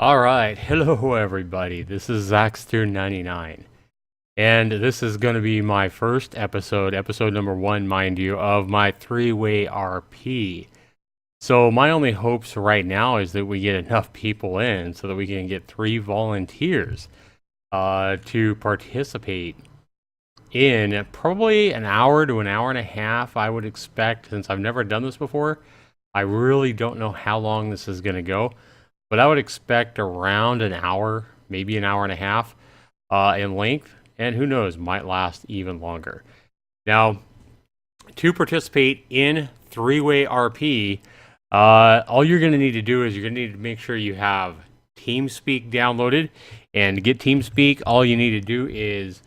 All right, hello everybody. This is Zaxter99, and this is going to be my first episode number one, mind you, of my three-way RP. So my only hopes right now is that we get enough people in so that we can get 3 volunteers to participate in probably an hour to an hour and a half, I would expect, since I've never done this before. I really don't know how long this is going to go, but I would expect around an hour, maybe an hour and a half in length, and who knows, might last even longer. Now, to participate in three-way RP, all you're going to need to do is you're going to need to make sure you have TeamSpeak downloaded. And to get TeamSpeak, all you need to do is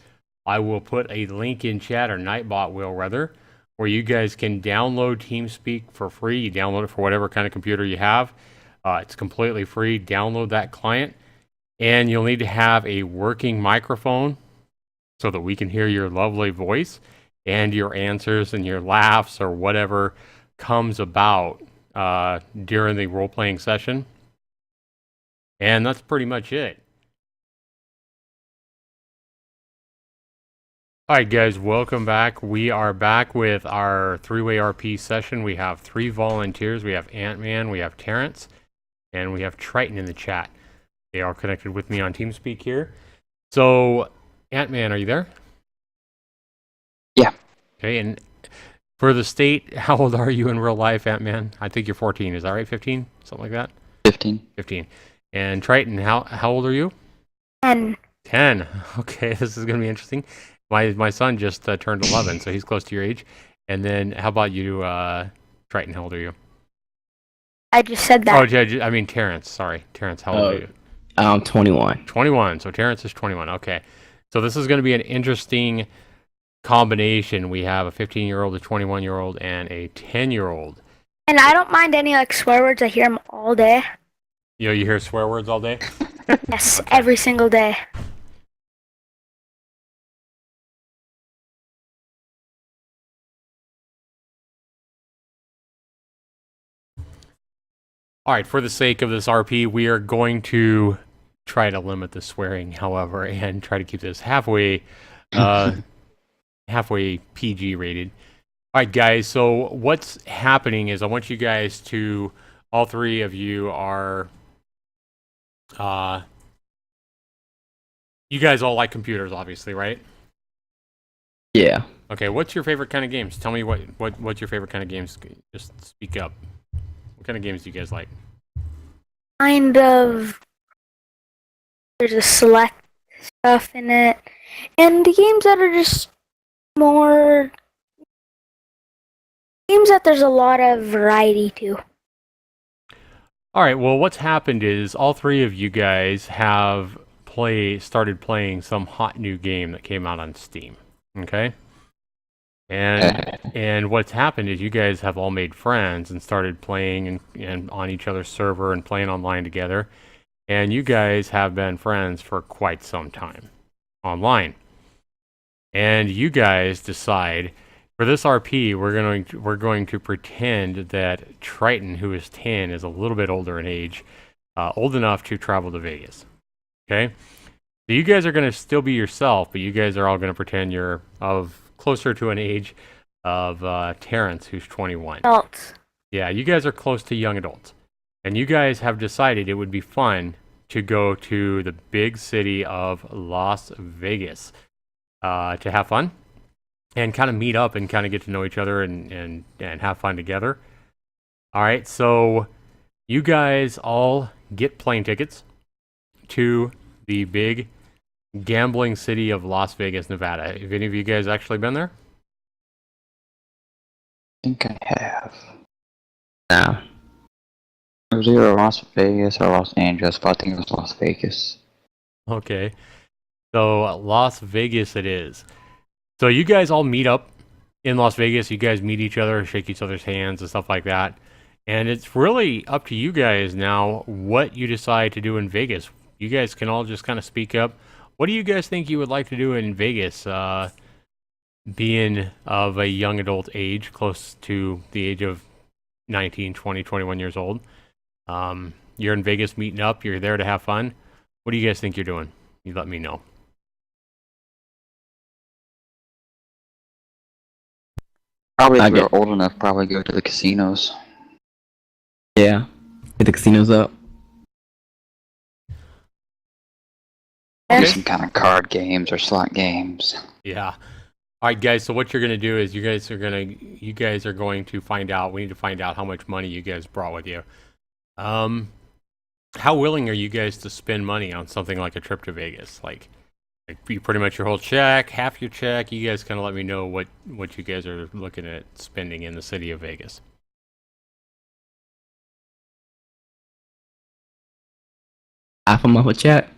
I will put a link in chat, or Nightbot will rather, where you guys can download TeamSpeak for free. You download it for whatever kind of computer you have. It's completely free. Download that client, and you'll need to have a working microphone so that we can hear your lovely voice and your answers and your laughs or whatever comes about during the role-playing session. And that's pretty much it. All right, guys, welcome back. We are back with our three-way RP session. We have 3 volunteers. We have Ant-Man, we have Terrence, and we have Triton in the chat. They are connected with me on TeamSpeak here. So, Ant-Man, are you there? Yeah. Okay, and for the state, how old are you in real life, Ant-Man? I think you're 14. Is that right? 15? Something like that? 15. 15. And Triton, how old are you? 10. 10. Okay, this is going to be interesting. My son just turned 11, so he's close to your age. And then how about you, Triton? How old are you? I just said that. Oh, yeah, I mean Terrence. Sorry. Terrence, how old are you? I'm 21. 21. So Terrence is 21. Okay. So this is going to be an interesting combination. We have a 15-year-old, a 21-year-old, and a 10-year-old. And I don't mind any swear words. I hear them all day. You hear swear words all day? Yes, Okay. every single day. All right, for the sake of this RP, we are going to try to limit the swearing, however, and try to keep this halfway PG rated. All right, guys, so what's happening is I want you guys to, all 3 of you are, you guys all like computers, obviously, right? Yeah. Okay, what's your favorite kind of games? Tell me what's your favorite kind of games. Just speak up. What kind of games do you guys like? Kind of. There's a select stuff in it. And the games that are just more. Games that there's a lot of variety to. All right, well, what's happened is all 3 of you guys have started playing some hot new game that came out on Steam. Okay? And what's happened is you guys have all made friends and started playing and on each other's server and playing online together. And you guys have been friends for quite some time online. And you guys decide for this RP we're going to pretend that Triton, who is 10, is a little bit older in age, old enough to travel to Vegas. Okay? So you guys are going to still be yourself, but you guys are all going to pretend you're of closer to an age of Terrence, who's 21. Adults. Yeah, you guys are close to young adults. And you guys have decided it would be fun to go to the big city of Las Vegas to have fun and kind of meet up and kind of get to know each other and have fun together. All right, so you guys all get plane tickets to the big gambling city of Las Vegas, Nevada. Have any of you guys actually been there? I think I have. No. It was either Las Vegas or Los Angeles, but I think it was Las Vegas. Okay. So Las Vegas it is. So you guys all meet up in Las Vegas. You guys meet each other, shake each other's hands and stuff like that. And it's really up to you guys now what you decide to do in Vegas. You guys can all just kind of speak up. What do you guys think you would like to do in Vegas? Being of a young adult age, close to the age of 19, 20, 21 years old. you're in Vegas meeting up, you're there to have fun. What do you guys think you're doing? You let me know. Probably I if we get- were old enough, probably go to the casinos. Yeah. Get the casinos up. Do Okay. some kind of card games or slot games. Yeah. All right, guys. So what you're gonna do is you guys are going to find out. We need to find out how much money you guys brought with you. How willing are you guys to spend money on something like a trip to Vegas? Like you pretty much your whole check, half your check. You guys kind of let me know what you guys are looking at spending in the city of Vegas. Half a month with chat.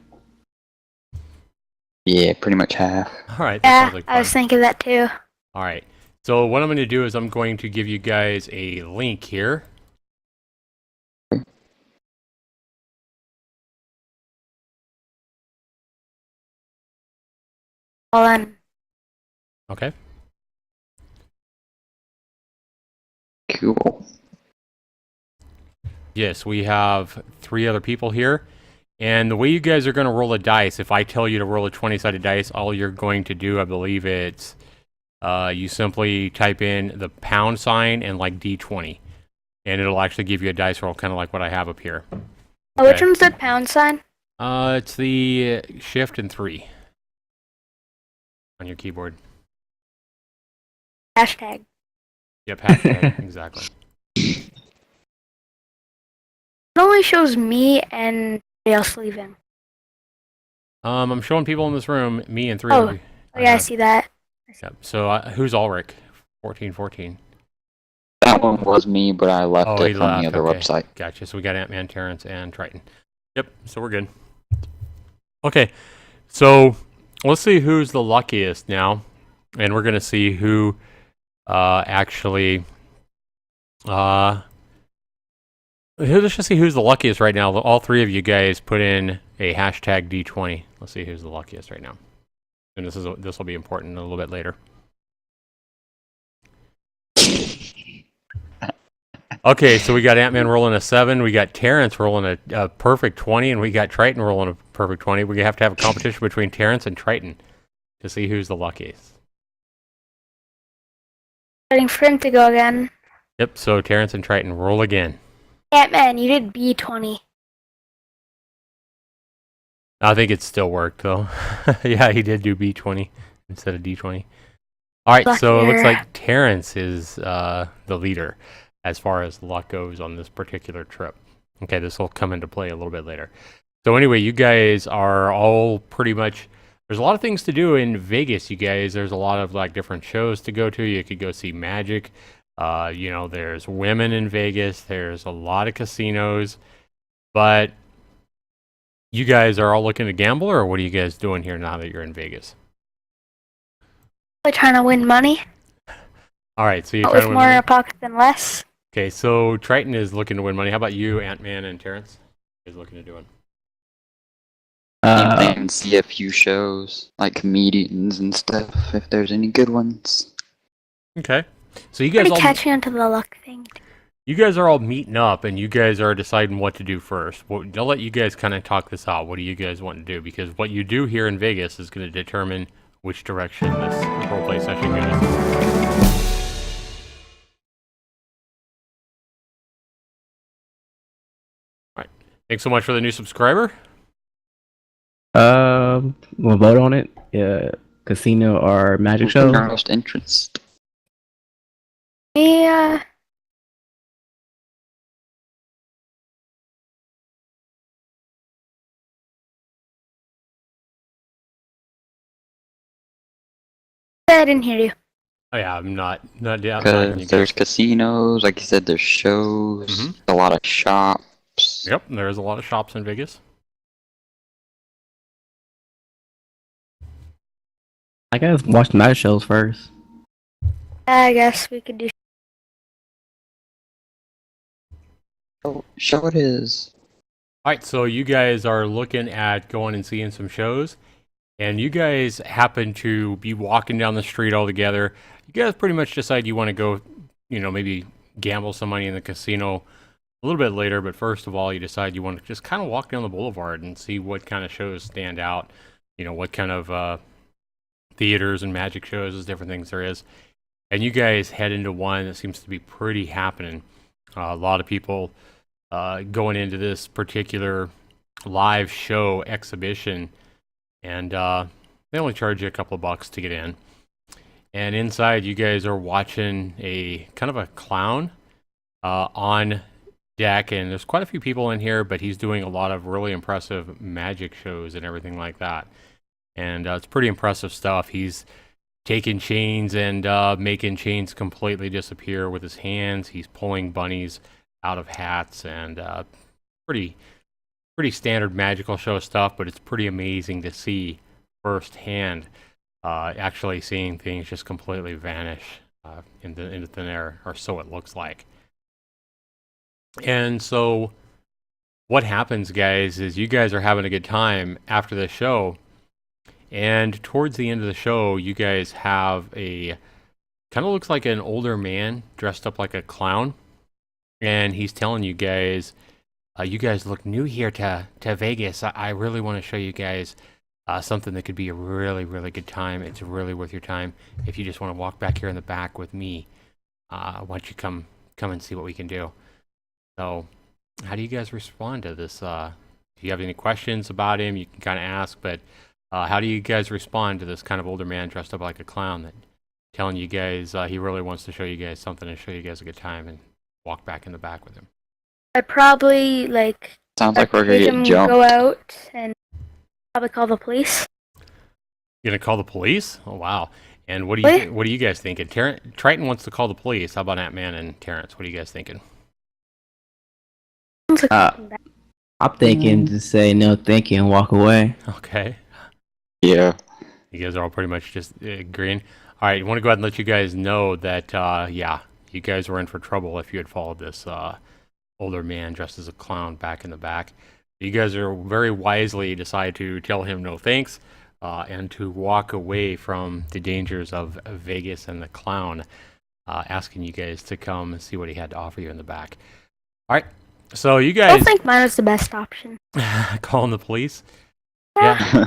Yeah, pretty much half. All right. That Yeah, sounds like I was fun. thinking that too. All right. So what I'm going to do is I'm going to give you guys a link here. Well, then, Okay. Cool. Yes, we have 3 other people here. And the way you guys are going to roll a dice, if I tell you to roll a 20-sided dice, all you're going to do, I believe it's, you simply type in the pound sign and like D20. And it'll actually give you a dice roll, kind of like what I have up here. oh, which Okay. one's the pound sign? It's the shift and 3 on your keyboard. Hashtag. Yep, hashtag, exactly. It only shows me and somebody else leaving. I'm showing people in this room, me and 3 Oh. of you. Oh yeah, I see that. Yep. So who's Ulrich? 1414. That one was me, but I left Oh, he it from left, the other okay. website. Gotcha. So we got Ant-Man, Terrence, and Triton. Yep. So we're good. Okay. So let's see who's the luckiest now, and we're gonna see who actually. Let's just see who's the luckiest right now. All 3 of you guys put in a hashtag D20. Let's see who's the luckiest right now. And this will be important a little bit later. Okay, so we got Ant-Man rolling a 7, we got Terrence rolling a perfect 20, and we got Triton rolling a perfect 20. We're going to have a competition between Terrence and Triton to see who's the luckiest. Waiting for him to go again. Yep, so Terrence and Triton roll again. Ant-Man, you did B20. I think it still worked, though. Yeah, he did do B20 instead of D20. All right, so it looks Luckier. like Terrence is the leader as far as luck goes on this particular trip. Okay, this will come into play a little bit later. So anyway, you guys are all pretty much, there's a lot of things to do in Vegas, you guys. There's a lot of like different shows to go to. You could go see Magic. You know, there's women in Vegas. There's a lot of casinos. But you guys are all looking to gamble, or what are you guys doing here now that you're in Vegas? We're trying to win money. All right, so you're Not trying with to win more in money. our pocket than less. Okay, so Triton is looking to win money. How about you, Ant-Man and Terrence? Is looking to do it. And see a few shows, like comedians and stuff, if there's any good ones. Okay. So you guys Pretty all catching on to the luck thing. you guys are all meeting up, and you guys are deciding what to do first. I'll let you guys kind of talk this out. What do you guys want to do? Because what you do here in Vegas is going to determine which direction this roleplay session goes. All right. Thanks so much for the new subscriber. We'll vote on it. Casino or magic show. Most interest. Yeah. I didn't hear you. Oh yeah, I'm not down. Because there's casinos, like you said, there's shows, Mhm. a lot of shops. Yep, there's a lot of shops in Vegas. I guess watch the magic shows first. I guess we could do. Show it is. All right, so you guys are looking at going and seeing some shows, and you guys happen to be walking down the street all together. You guys pretty much decide you want to go, you know, maybe gamble some money in the casino a little bit later, but first of all, you decide you want to just kind of walk down the boulevard and see what kind of shows stand out. You know, what kind of theaters and magic shows, and different things there is. And you guys head into one that seems to be pretty happening. A lot of people going into this particular live show exhibition, and they only charge you a couple of bucks to get in. And inside, you guys are watching a kind of a clown on deck, and there's quite a few people in here, but he's doing a lot of really impressive magic shows and everything like that. And it's pretty impressive stuff. He's taking chains and making chains completely disappear with his hands. He's pulling bunnies out of hats, and pretty standard magical show stuff, but it's pretty amazing to see firsthand, actually seeing things just completely vanish into thin air, or so it looks like. And so what happens, guys, is you guys are having a good time after the show. And towards the end of the show, you guys have a kind of looks like an older man dressed up like a clown. And he's telling you guys look new here to Vegas. I really want to show you guys something that could be a really, really good time. It's really worth your time. If you just want to walk back here in the back with me, why don't you come and see what we can do? So how do you guys respond to this? If you have any questions about him, you can kind of ask, but how do you guys respond to this kind of older man dressed up like a clown that telling you guys he really wants to show you guys something and show you guys a good time and walk back in the back with him? I'd probably Sounds like we're gonna get jumped. go out and probably call the police. You're gonna call the police? Oh wow! And what What? do you guys thinking? Triton wants to call the police. How about Ant-Man and Terrence? What are you guys thinking? Sounds like Uh, something bad. I'm thinking to say no thank you and walk away. Okay. Yeah. You guys are all pretty much just agreeing. All right, I want to go ahead and let you guys know that, yeah, you guys were in for trouble if you had followed this older man dressed as a clown back in the back. You guys are very wisely decide to tell him no thanks and to walk away from the dangers of Vegas and the clown, asking you guys to come and see what he had to offer you in the back. All right, so you I guys don't think mine was the best option. calling the police. Yeah.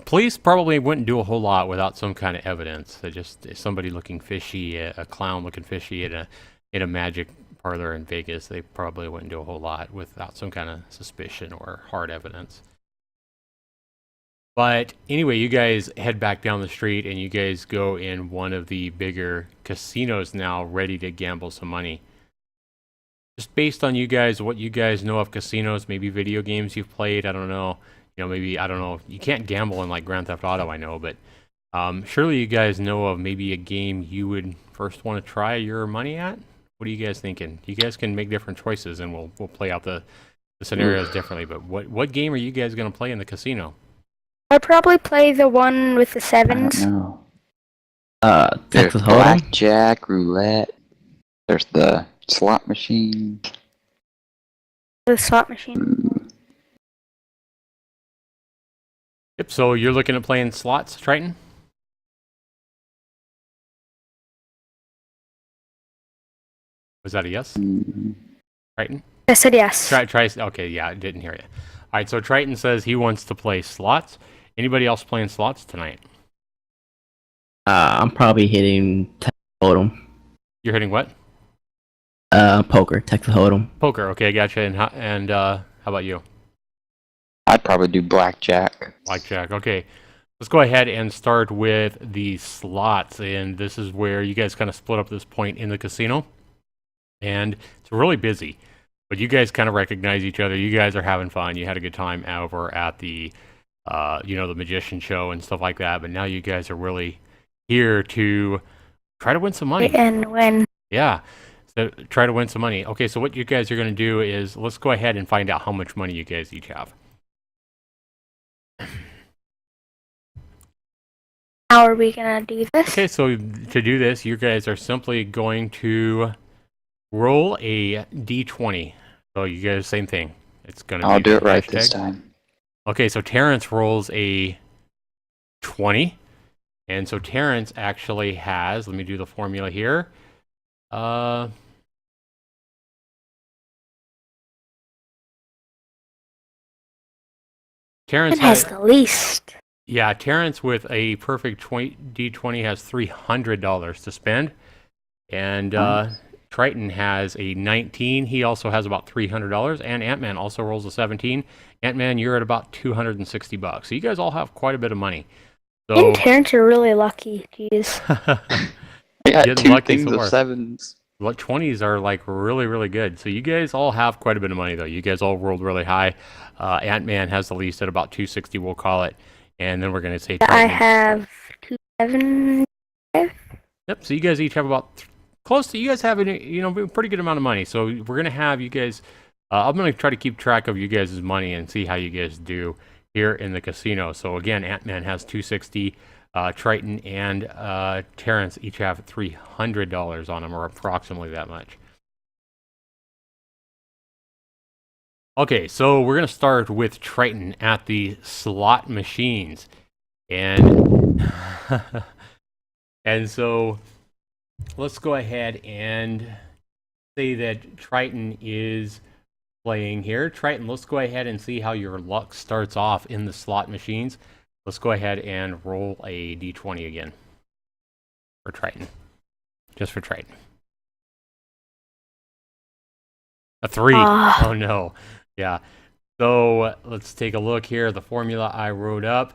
Police probably wouldn't do a whole lot without some kind of evidence. They just somebody looking fishy, a clown looking fishy in a magic parlor in Vegas. They probably wouldn't do a whole lot without some kind of suspicion or hard evidence. But anyway, you guys head back down the street and you guys go in one of the bigger casinos now, ready to gamble some money. Just based on you guys, what you guys know of casinos, maybe video games you've played, I don't know. You know, maybe, I don't know, you can't gamble in like Grand Theft Auto, I know, but surely you guys know of maybe a game you would first want to try your money at? What are you guys thinking? You guys can make different choices and we'll play out the scenarios differently, but what game are you guys going to play in the casino? I'd probably play the one with the I don't sevens. know. There's Texas Hold'em. blackjack, roulette. There's the slot machine. The slot machine. Ooh. Yep, so you're looking at playing slots, Triton? Was that a yes, Mm. Triton? I said yes. Try. Okay, yeah, I didn't hear you. All right, so Triton says he wants to play slots. Anybody else playing slots tonight? I'm probably hitting Texas Hold'em. You're hitting what? Poker, Texas Hold'em. Poker. Okay, gotcha. And how about you? I'd probably do blackjack. Blackjack. Okay, let's go ahead and start with the slots, and this is where you guys kind of split up this point in the casino, and it's really busy. But you guys kind of recognize each other. You guys are having fun. You had a good time over at the, the magician show and stuff like that. But now you guys are really here to try to win some money. And when Yeah. So try to win some money. Okay, so what you guys are going to do is let's go ahead and find out how much money you guys each have. how are we gonna do this? Okay, so to do this, you guys are simply going to roll a d20. So you guys, same thing. It's going to I'll be do the it right hashtag. this time. Okay, so Terrence rolls a 20. And so Terrence actually has, let me do the formula here. Terrence It has has, the least. yeah, Terrence with a perfect D20 has $300 to spend. And Triton has a 19. He also has about $300. And Ant-Man also rolls a 17. Ant-Man, you're at about $260. So you guys all have quite a bit of money. And So Terrence are really lucky. Jeez. I got Getting 2 lucky things so of far. 7s. 20s are like really, really good. So you guys all have quite a bit of money, though. You guys all rolled really high. Ant-Man has the least at about 260, we'll call it. And then we're going to say I Triton. have 275. Yep. So you guys each have about close to. You guys have a pretty good amount of money. So we're gonna have you guys. I'm gonna try to keep track of you guys' money and see how you guys do here in the casino. So again, Ant-Man has 260. Triton and Terrence each have $300 on them, or approximately that much. Okay, so we're gonna start with Triton at the slot machines, and and so let's go ahead and say that Triton is playing here. Triton, let's go ahead and see how your luck starts off in the slot machines. Let's go ahead and roll a d20 again for Triton. Just for Triton. A 3. Oh no. Yeah. So let's take a look here. The formula I wrote up.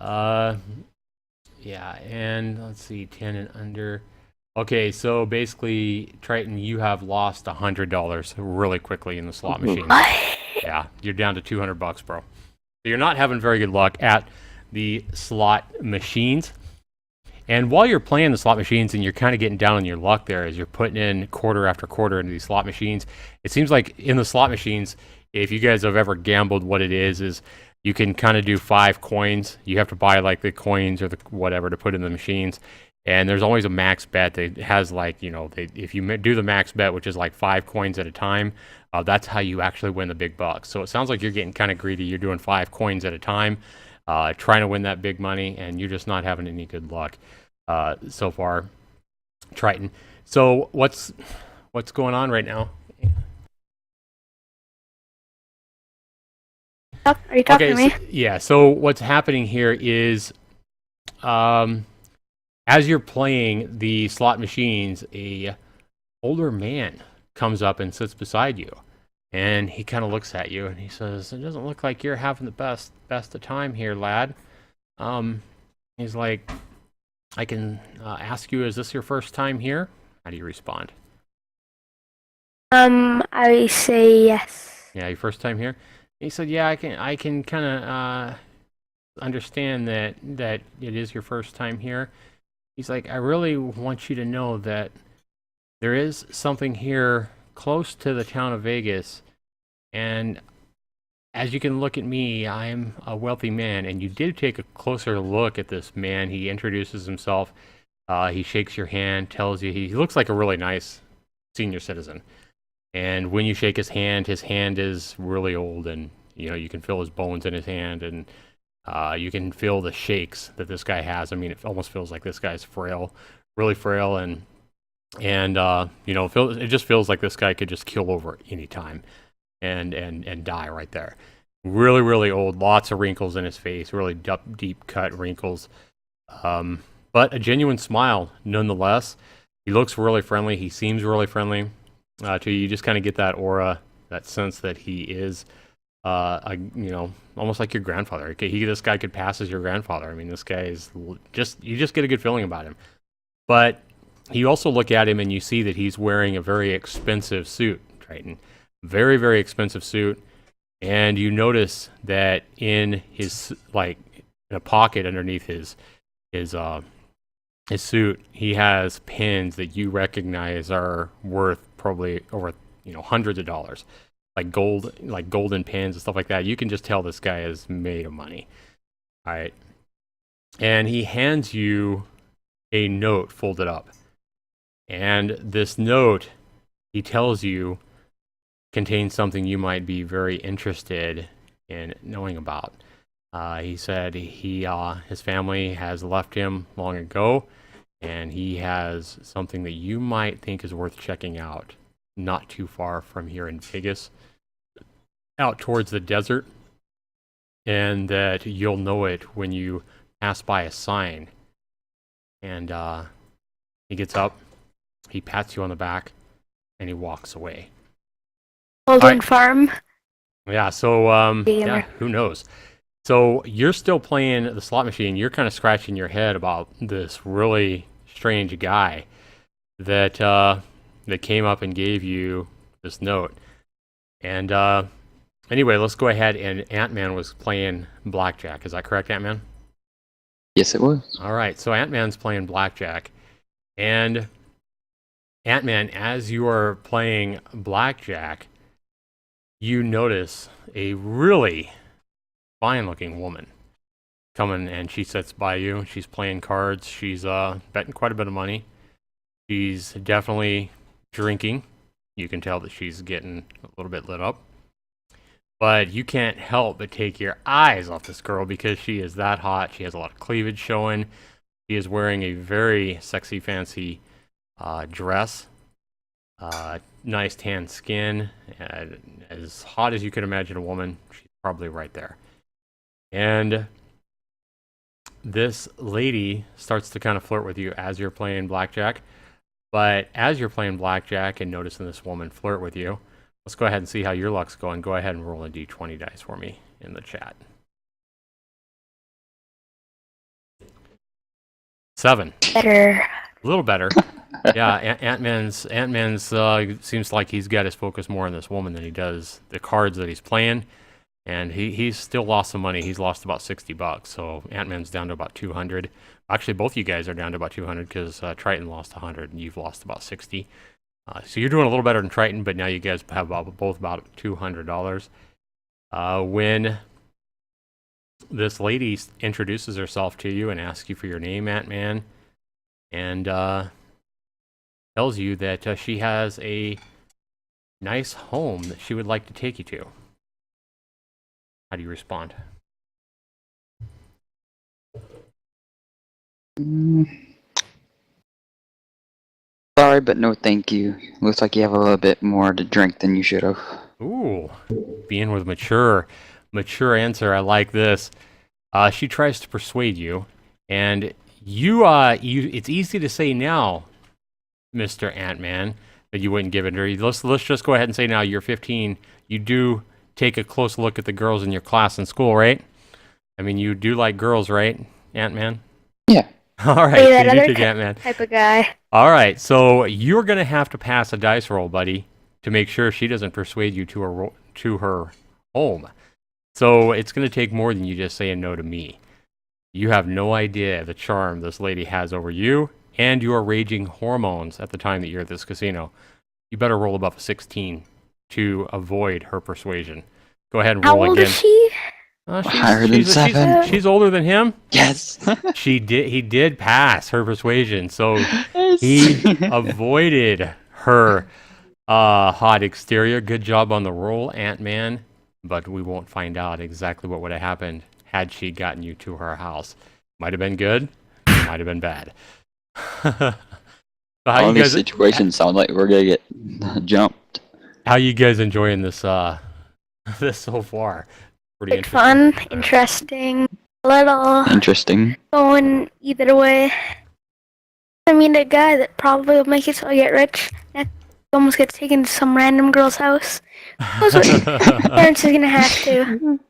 Yeah, and let's see, 10 and under. Okay, so basically, Triton, you have lost $100 really quickly in the slot machine. Yeah, you're down to $200, bro. So you're not having very good luck at the slot machines. And while you're playing the slot machines and you're kind of getting down on your luck there as you're putting in quarter after quarter into these slot machines, it seems like in the slot machines, if you guys have ever gambled, what it is you can kind of do 5 coins. You have to buy like the coins or the whatever to put in the machines. And there's always a max bet that has like, if you do the max bet, which is like 5 coins at a time, that's how you actually win the big bucks. So it sounds like you're getting kind of greedy. You're doing 5 coins at a time, trying to win that big money, and you're just not having any good luck so far, Triton. So what's going on right now? Are you talking to me? So what's happening here is, as you're playing the slot machines, a older man comes up and sits beside you, and he kind of looks at you and he says, "It doesn't look like you're having the best of time here, lad." He's like, "I can ask you, is this your first time here?" How do you respond? I say yes. Yeah, your first time here? He said, "Yeah, I can kind of understand that it is your first time here." He's like, "I really want you to know that there is something here close to the town of Vegas, and as you can look at me, I'm a wealthy man." And you did take a closer look at this man. He introduces himself. He shakes your hand, tells you he looks like a really nice senior citizen. And when you shake his hand is really old, and you can feel his bones in his hand, and you can feel the shakes that this guy has. I mean, it almost feels like this guy's frail, really frail, and it just feels like this guy could just keel over at any time, and die right there. Really, really old, lots of wrinkles in his face, really deep cut wrinkles, but a genuine smile nonetheless. He looks really friendly. He seems really friendly. To you just kind of get that aura, that sense that he is, almost like your grandfather. This guy could pass as your grandfather. I mean, this guy is you just get a good feeling about him. But you also look at him and you see that he's wearing a very expensive suit, Triton. Very, very expensive suit. And you notice that in his, in a pocket underneath his suit, he has pins that you recognize are worth probably over hundreds of dollars, like golden pins and stuff like that. You can just tell this guy is made of money. All right, and he hands you a note folded up, and this note, he tells you, contains something you might be very interested in knowing about. He said his family has left him long ago, and he has something that you might think is worth checking out, not too far from here in Vegas, out towards the desert. and that you'll know it when you pass by a sign. And he gets up, he pats you on the back, and he walks away. Holden Alright. Farm. Yeah, so Gamer. who knows? So you're still playing the slot machine. You're kind of scratching your head about this really strange guy that that came up and gave you this note. And anyway, let's go ahead. And Ant-Man was playing blackjack. Is that correct, Ant-Man? Yes, it was. All right. So Ant-Man's playing blackjack, and Ant-Man, as you are playing blackjack, you notice a really fine-looking woman coming, and she sits by you. She's playing cards. She's betting quite a bit of money. She's definitely drinking. You can tell that she's getting a little bit lit up. But you can't help but take your eyes off this girl because she is that hot. She has a lot of cleavage showing. She is wearing a very sexy, fancy dress. Nice tan skin. As hot as you could imagine a woman. She's probably right there. And this lady starts to kind of flirt with you as you're playing blackjack. But as you're playing blackjack and noticing this woman flirt with you, let's go ahead and see how your luck's going. Go ahead and roll a d20 dice for me in the chat. 7. Better. A little better. Yeah, Ant-Man's seems like he's got his focus more on this woman than he does the cards that he's playing. And he's still lost some money. He's lost about $60. So Ant-Man's down to about 200. Actually, both you guys are down to about 200 because Triton lost 100 and you've lost about 60. So you're doing a little better than Triton, but now you guys have both about $200. When this lady introduces herself to you and asks you for your name, Ant-Man, and tells you that she has a nice home that she would like to take you to. How do you respond? Sorry, but no thank you. Looks like you have a little bit more to drink than you should have. Ooh, being with mature answer. I like this. She tries to persuade you, and you it's easy to say now, Mr. Ant-Man, that you wouldn't give it to her. Let's just go ahead and say now you're 15. You do take a close look at the girls in your class in school, right? I mean, you do like girls, right, Ant-Man? Yeah. All right, Hey, so that you do other take Ant-Man. type of guy. All right, so you're gonna have to pass a dice roll, buddy, to make sure she doesn't persuade you to her home. So it's gonna take more than you just saying no to me. You have no idea the charm this lady has over you and your raging hormones at the time that you're at this casino. You better roll above a 16 to avoid her persuasion. Go ahead and How roll old again. is she? Higher than 7. She's older than him. Yes. He did pass her persuasion, so he avoided her hot exterior. Good job on the roll, Ant-Man. But we won't find out exactly what would have happened had she gotten you to her house. Might have been good, might have been bad. So how All you these guys situations sound like we're gonna get jumped. how you guys enjoying this this so far? Pretty Like fun, interesting, a little Interesting. going either way. I mean, a guy that probably will make it so I get rich. Next, almost gets taken to some random girl's house. That's what parents is gonna have to.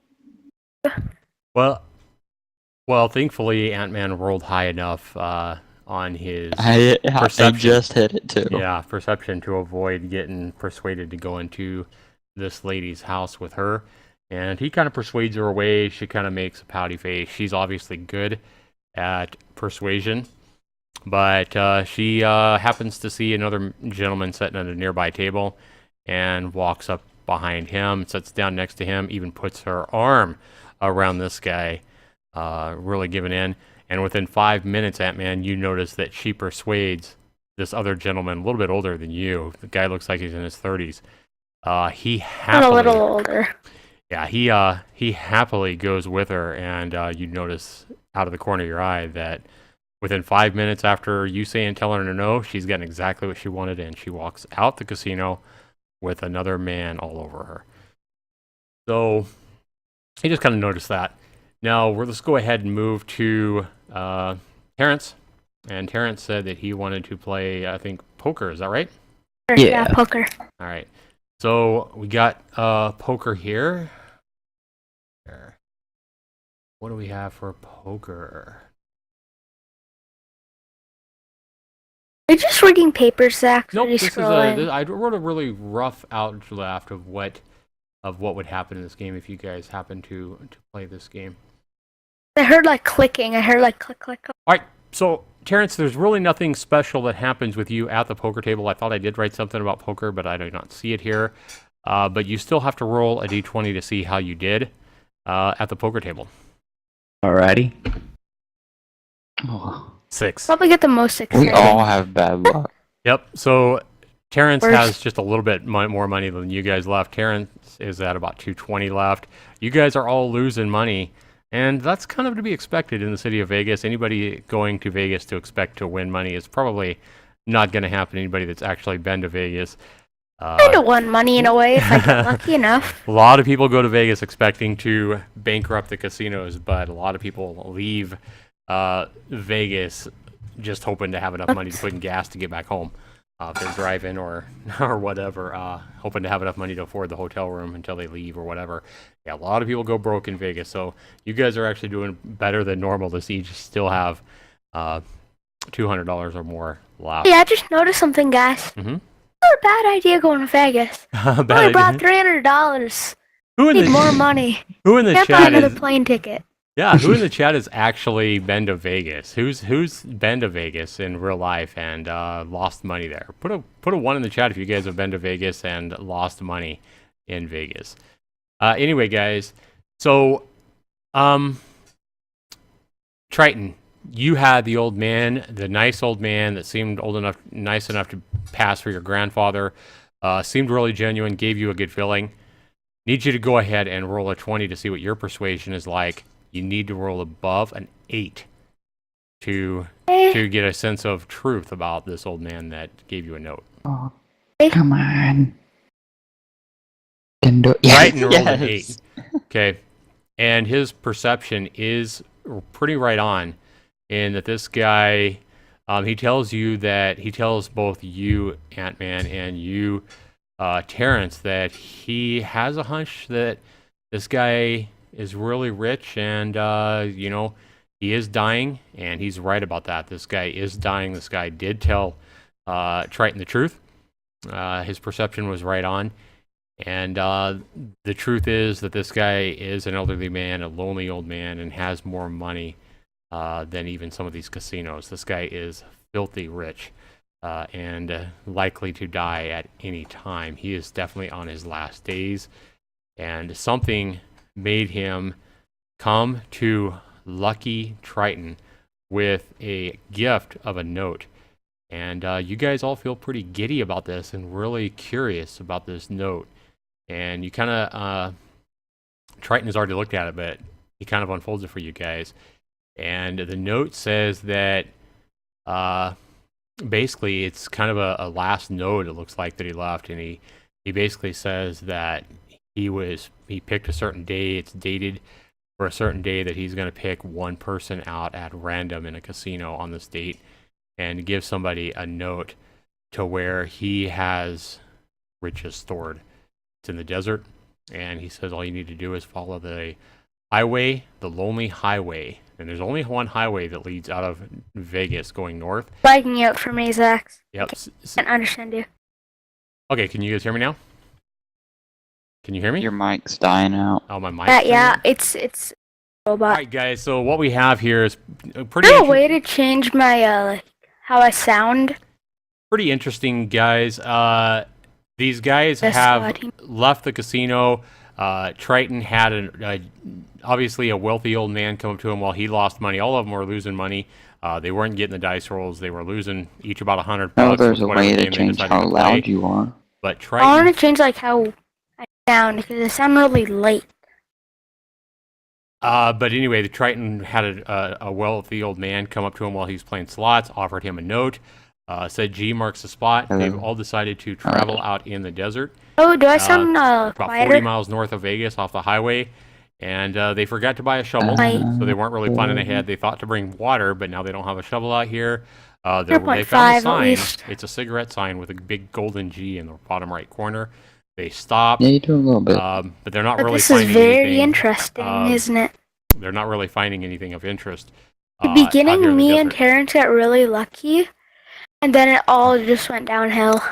Well, thankfully Ant-Man rolled high enough on his I perception. just hit it too. Yeah, perception to avoid getting persuaded to go into this lady's house with her. And he kind of persuades her away. She kind of makes a pouty face. She's obviously good at persuasion. But she happens to see another gentleman sitting at a nearby table and walks up behind him, sits down next to him, even puts her arm around this guy, really giving in. And within 5 minutes, Ant-Man, you notice that she persuades this other gentleman, a little bit older than you. The guy looks like he's in his 30s. He happily, I'm a little older. Yeah, he happily goes with her, and you notice out of the corner of your eye that within 5 minutes after you saying telling her no, she's gotten exactly what she wanted, and she walks out the casino with another man all over her. So he just kind of noticed that. Now, let's go ahead and move to Terrence. And Terrence said that he wanted to play, I think, poker. Is that right? Yeah, poker. All right. So we got poker here. What do we have for poker? Are you just reading papers, Zach? Nope. Or are you scrolling? I wrote a really rough draft of what would happen in this game if you guys happen to play this game. I heard like clicking. I heard like click, click. All right. So Terrence, there's really nothing special that happens with you at the poker table. I thought I did write something about poker, but I do not see it here. But you still have to roll a d20 to see how you did at the poker table. Alrighty. Oh, 6. Probably get the most exciting. we all have bad luck. Yep. So Terrence Where's- has just a little bit more money than you guys left. Terrence is at about 220 left. You guys are all losing money. And that's kind of to be expected in the city of Vegas. Anybody going to Vegas to expect to win money is probably not going to happen. Anybody that's actually been to Vegas. Kind of won money in a way if I get lucky enough. A lot of people go to Vegas expecting to bankrupt the casinos, but a lot of people leave Vegas just hoping to have enough money to put in gas to get back home. If they're driving or whatever, hoping to have enough money to afford the hotel room until they leave or whatever. Yeah, a lot of people go broke in Vegas, so you guys are actually doing better than normal to each still have $200 or more left. Yeah, I just noticed something, guys. Mm-hmm. Not a bad idea going to Vegas. I only brought $300. Who in Need the more money. who in the Can't buy chat another is plane ticket. yeah? Who in the chat has actually been to Vegas? Who's been to Vegas in real life and lost money there? Put a 1 in the chat if you guys have been to Vegas and lost money in Vegas. Anyway, guys, so Triton, you had the old man, the nice old man that seemed nice enough to pass for your grandfather. Seemed really genuine, gave you a good feeling. Need you to go ahead and roll a 20 to see what your persuasion is like. You need to roll above an 8 to get a sense of truth about this old man that gave you a note. Oh, come on. Can do it. Triton rolled an Yes. 8. Okay. And his perception is pretty right on in that this guy, he tells both you, Ant-Man, and you, Terrence, that he has a hunch that this guy is really rich and, he is dying, and he's right about that. This guy is dying. This guy did tell Triton the truth. His perception was right on. And the truth is that this guy is an elderly man, a lonely old man, and has more money than even some of these casinos. This guy is filthy rich and likely to die at any time. He is definitely on his last days, and something made him come to Lucky Triton with a gift of a note. And you guys all feel pretty giddy about this and really curious about this note. And you kind of, Triton has already looked at it, but he kind of unfolds it for you guys. And the note says that basically it's kind of a last note, it looks like, that he left. And he basically says that he picked a certain day, it's dated for a certain day, that he's going to pick one person out at random in a casino on this date and give somebody a note to where he has riches stored. It's in the desert, and he says all you need to do is follow the highway, the lonely highway. And there's only one highway that leads out of Vegas going north. Lagging out for me, Zach. Yep. Can't understand you. Okay, can you guys hear me now? Can you hear me? Your mic's dying out. Oh, my mic. Yeah, it's All robot. right, guys. So what we have here is pretty. Is there a way to change my how I sound? Pretty interesting, guys. These guys This have body. left the casino. Triton had obviously a wealthy old man come up to him while he lost money. All of them were losing money. They weren't getting the dice rolls. They were losing each about $100. No, there's with a whatever way to game they change decided how to loud play. you are. But I Triton, want to change how I sound because I sound really late. but anyway, the Triton had a wealthy old man come up to him while he was playing slots, offered him a note, said G marks the spot. Hello. They've all decided to travel out in the desert. Oh, do I sound About 40 quieter? miles north of Vegas off the highway. and they forgot to buy a shovel, so they weren't really planning ahead. They thought to bring water, but now they don't have a shovel out here. They found a 0.5 at sign. least. It's a cigarette sign with a big golden G in the bottom right corner. They stopped, Yeah, you do a little bit. but they're not But really this is finding very anything. interesting, isn't it? They're not really finding anything of interest. The out here in beginning, the me and desert. Terrence got really lucky, and then it all just went downhill.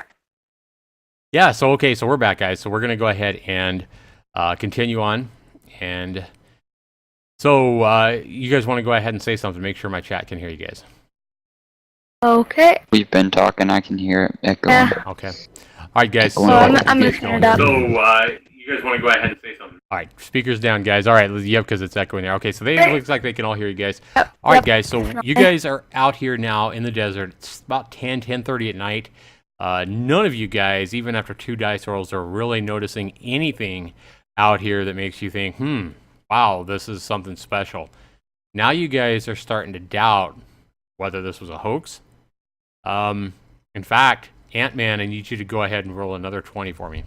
Yeah, so okay, so we're back, guys. So we're gonna go ahead and continue on, and so you guys want to go ahead and say something? Make sure my chat can hear you guys. Okay. We've been talking. I can hear it echoing. Yeah. Okay. All right, guys. So, Well, I'm gonna turn it up. you guys want to go ahead and say something? All right, speakers down, guys. All right, yep, because it's echoing there. Okay, so it looks like they can all hear you guys. Yep, All right, yep, guys. So you definitely. guys are out here now in the desert. It's about 10:30 at night. None of you guys, even after 2 dice rolls, are really noticing anything out here that makes you think, wow, this is something special. Now you guys are starting to doubt whether this was a hoax. In fact, Ant-Man, I need you to go ahead and roll another 20 for me.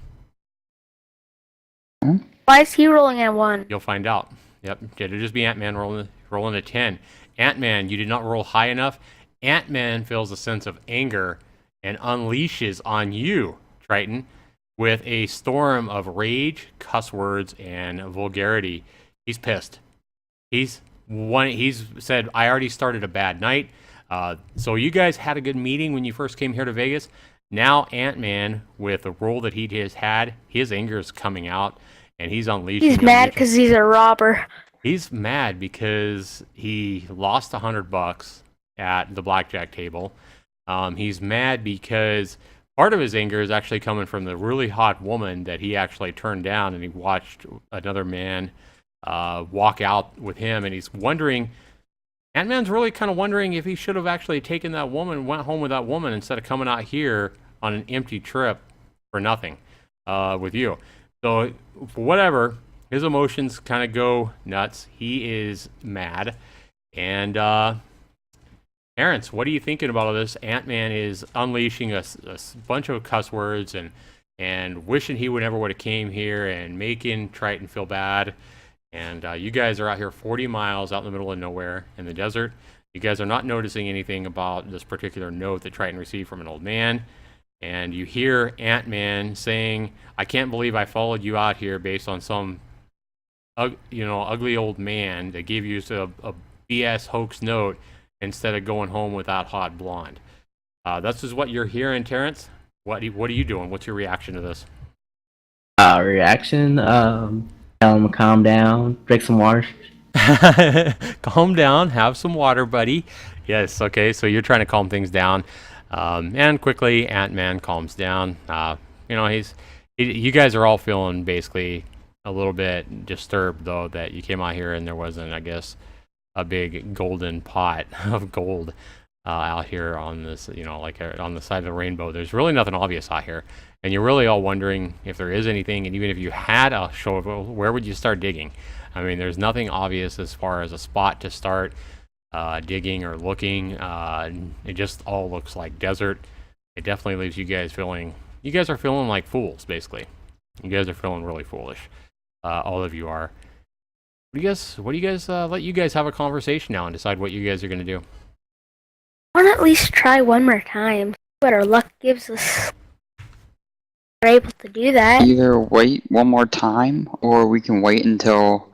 Why is he rolling at 1? You'll find out. Yep, it'll just be Ant-Man rolling a 10. Ant-Man, you did not roll high enough. Ant-Man feels a sense of anger and unleashes on you, Triton, with a storm of rage, cuss words, and vulgarity. He's pissed. He's said, I already started a bad night. So you guys had a good meeting when you first came here to Vegas. Now Ant-Man, with the role that he has had, his anger is coming out, and he's unleashing. He's mad because he's a robber. He's mad because he lost $100 at the blackjack table. He's mad because part of his anger is actually coming from the really hot woman that he actually turned down, and he watched another man walk out with him, and he's wondering. Ant-Man's really kind of wondering if he should have actually taken that woman, went home with that woman instead of coming out here on an empty trip for nothing with you. So, for whatever, his emotions kind of go nuts. He is mad. And, Terrence, what are you thinking about all this? Ant-Man is unleashing a bunch of cuss words and wishing he would never would have came here and making Triton feel bad. And you guys are out here 40 miles out in the middle of nowhere in the desert. You guys are not noticing anything about this particular note that Triton received from an old man. And you hear Ant-Man saying, I can't believe I followed you out here based on some ugly old man that gave you a BS hoax note instead of going home with that hot blonde. This is what you're hearing, Terrence. What are you doing? What's your reaction to this? Reaction? Tell him to calm down, drink some water. Calm down, have some water, buddy. Yes, okay, so you're trying to calm things down. And quickly, Ant-Man calms down. You guys are all feeling basically a little bit disturbed, though, that you came out here and there wasn't, I guess, a big golden pot of gold out here on this, on the side of the rainbow. There's really nothing obvious out here. And you're really all wondering if there is anything, and even if you had a shovel, where would you start digging? I mean, there's nothing obvious as far as a spot to start digging or looking. It just all looks like desert. It definitely leaves you guys are feeling like fools, basically. You guys are feeling really foolish. All of you are. What do you guys let you guys have a conversation now and decide what you guys are going to do? I want to at least try one more time. What our luck gives us. We're able to do that. Either wait one more time, or we can wait until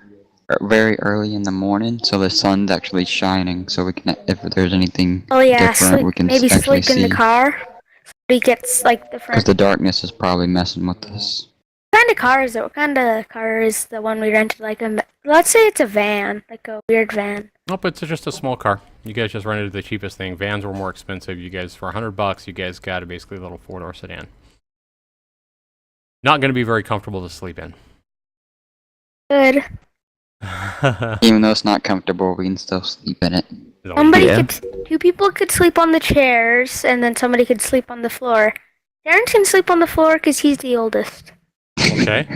very early in the morning so the sun's actually shining, so we can, if there's anything Oh yeah, different, we can maybe actually sleep in see. the car. So he gets like the Because front. the darkness is probably messing with us. What kind of car is it? What kind of car is the one we rented? Let's say it's a van, like a weird van. Nope, it's just a small car. You guys just rented the cheapest thing. Vans were more expensive. You guys, for $100, you guys got a basically little 4-door sedan. Not going to be very comfortable to sleep in. Good. Even though it's not comfortable, we can still sleep in it. Two people could sleep on the chairs, and then somebody could sleep on the floor. Darren can sleep on the floor because he's the oldest. Okay.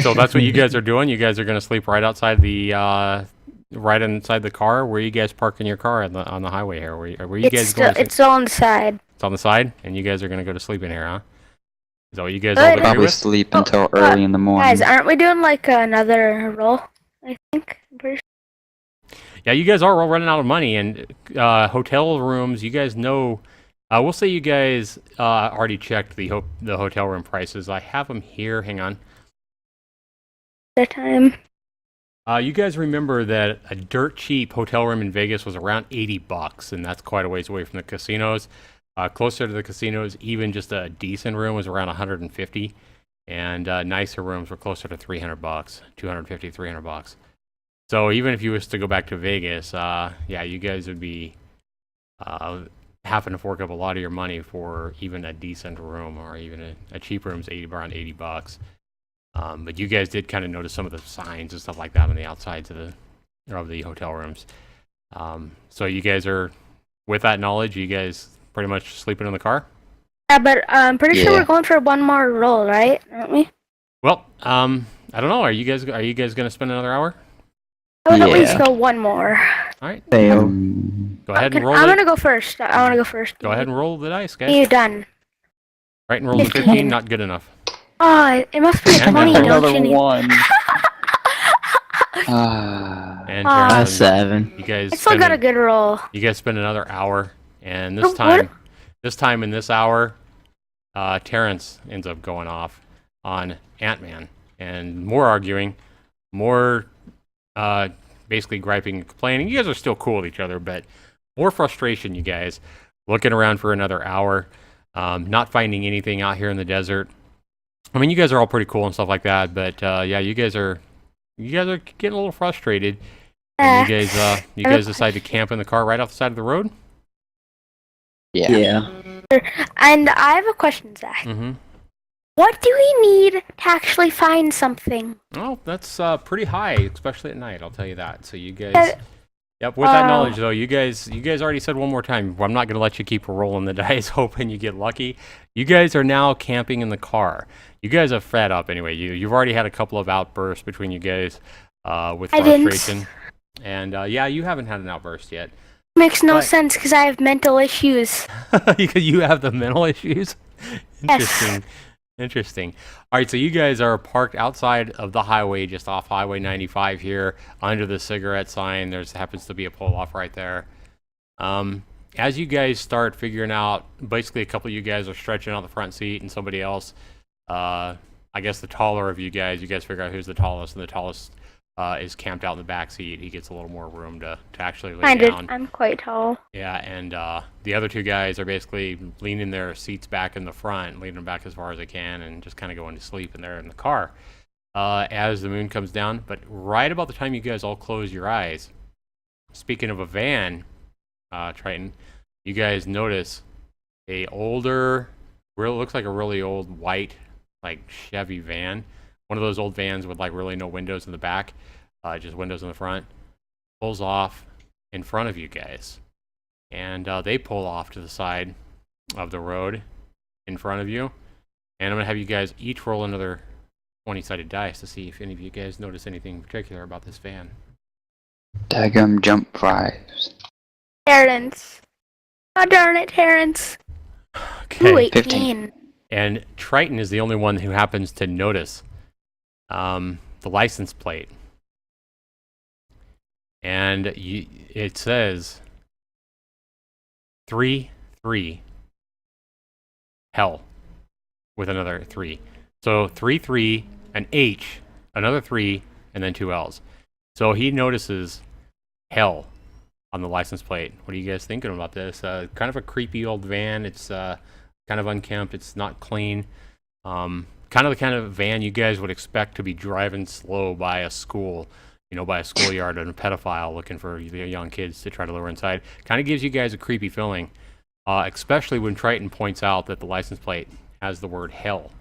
So that's what you guys are doing. You guys are going to sleep right outside right inside the car. Where are you guys parking your car on the highway here? Where you guys going? It's all on the side. It's on the side, and you guys are going to go to sleep in here, huh? Is that what you guys all agree Probably with? sleep until early in the morning. Guys, aren't we doing like another roll? I think. I'm pretty Yeah, you guys are all running out of money, and hotel rooms. You guys know. We'll say you guys already checked the hotel room prices. I have them here. Hang on. sure at the time. You guys remember that a dirt cheap hotel room in Vegas was around $80, and that's quite a ways away from the casinos. Closer to the casinos, even just a decent room was around 150, and nicer rooms were closer to $300, 250, $300. So even if you was to go back to Vegas, yeah, you guys would be having to fork up a lot of your money for even a decent room, or even a cheap room's around $80. But you guys did kind of notice some of the signs and stuff like that on the outsides of the hotel rooms. So you guys are, with that knowledge, you guys pretty much sleeping in the car? Yeah, but I'm pretty sure Yeah. we're going for one more roll, right? Aren't we? Well, I don't know. Are you guys gonna spend another hour? I would at least Yeah. go one more. All right, Fail. go ahead and roll I'm it. gonna go first. I want to go first. Go ahead and roll the dice, guys. You done? Right, and roll the 15. Not good enough. Oh, it must be And 20, then don't Another you need? one. And Ah. Terrence, A 7. you guys I still spend got a good roll. you guys spend another hour, and Oh, what? this time in this hour, Terrence ends up going off on Ant-Man, and more arguing, more basically griping and complaining. You guys are still cool with each other, but more frustration, you guys. Looking around for another hour, not finding anything out here in the desert. I mean, you guys are all pretty cool and stuff like that, but yeah, you guys are getting a little frustrated. And you guys decide to camp in the car right off the side of the road? Yeah. Yeah. And I have a question, Zach. Mm-hmm. What do we need to actually find something? Well, that's pretty high, especially at night. I'll tell you that. So you guys, yep. With that knowledge, though, you guys already said one more time. I'm not gonna let you keep rolling the dice, hoping you get lucky. You guys are now camping in the car. You guys are fed up anyway. You've already had a couple of outbursts between you guys with I didn't. frustration, and yeah, you haven't had an outburst yet Makes no But- sense because I have mental issues. because you have the mental issues. Yes. Interesting. All right, so you guys are parked outside of the highway, just off Highway 95 here, under the cigarette sign. There's happens to be a pull-off right there. As you guys start figuring out, basically a couple of you guys are stretching out the front seat, and somebody else, I guess the taller of you guys figure out who's the tallest, and the tallest is camped out in the back seat. He gets a little more room to actually lay down. I'm quite tall. Yeah, and the other two guys are basically leaning their seats back in the front, leaning them back as far as they can, and just kind of going to sleep, and they're in the car as the moon comes down. But right about the time you guys all close your eyes, speaking of a van, Triton, you guys notice a older, looks like a really old white, like Chevy van. One of those old vans with like really no windows in the back, just windows in the front, pulls off in front of you guys. And they pull off to the side of the road in front of you. And I'm going to have you guys each roll another 20-sided dice to see if any of you guys notice anything particular about this van. Daggum jump 5s. Terrence. Oh, darn it, Terrence. Okay. Ooh, 18. 15. And Triton is the only one who happens to notice the license plate. And it says 3-3 hell with another 3. So 3-3, an H, another 3, and then 2 L's. So he notices hell on the license plate. What are you guys thinking about this? Kind of a creepy old van. It's kind of unkempt. It's not clean. Kind of the kind of van you guys would expect to be driving slow by a school, by a schoolyard and a pedophile looking for young kids to try to lure inside. Kind of gives you guys a creepy feeling, especially when Triton points out that the license plate has the word hell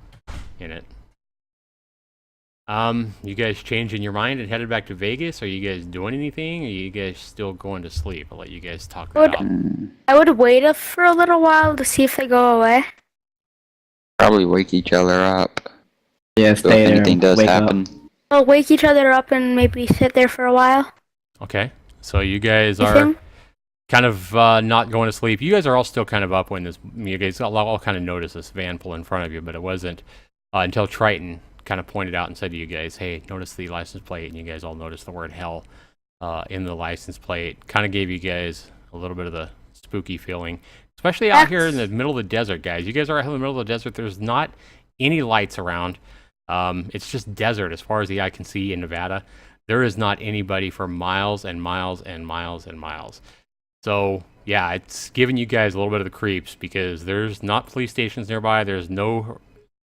in it. You guys changing your mind and headed back to Vegas? Are you guys doing anything? Or are you guys still going to sleep? I'll let you guys talk that out. I would wait for a little while to see if they go away. Probably wake each other up. Yeah, So if stay there. anything does wake happen. Up. We'll wake each other up and maybe sit there for a while. Okay, so you guys You are think? kind of not going to sleep. You guys are all still kind of up when you guys all kind of notice this van pull in front of you, but it wasn't until Triton kind of pointed out and said to you guys, hey, notice the license plate, and you guys all noticed the word hell in the license plate. Kind of gave you guys a little bit of the spooky feeling, especially out here in the middle of the desert, guys. You guys are out in the middle of the desert. There's not any lights around. It's just desert as far as the eye can see in Nevada. There is not anybody for miles and miles and miles and miles. So, yeah, it's giving you guys a little bit of the creeps because there's not police stations nearby. There's no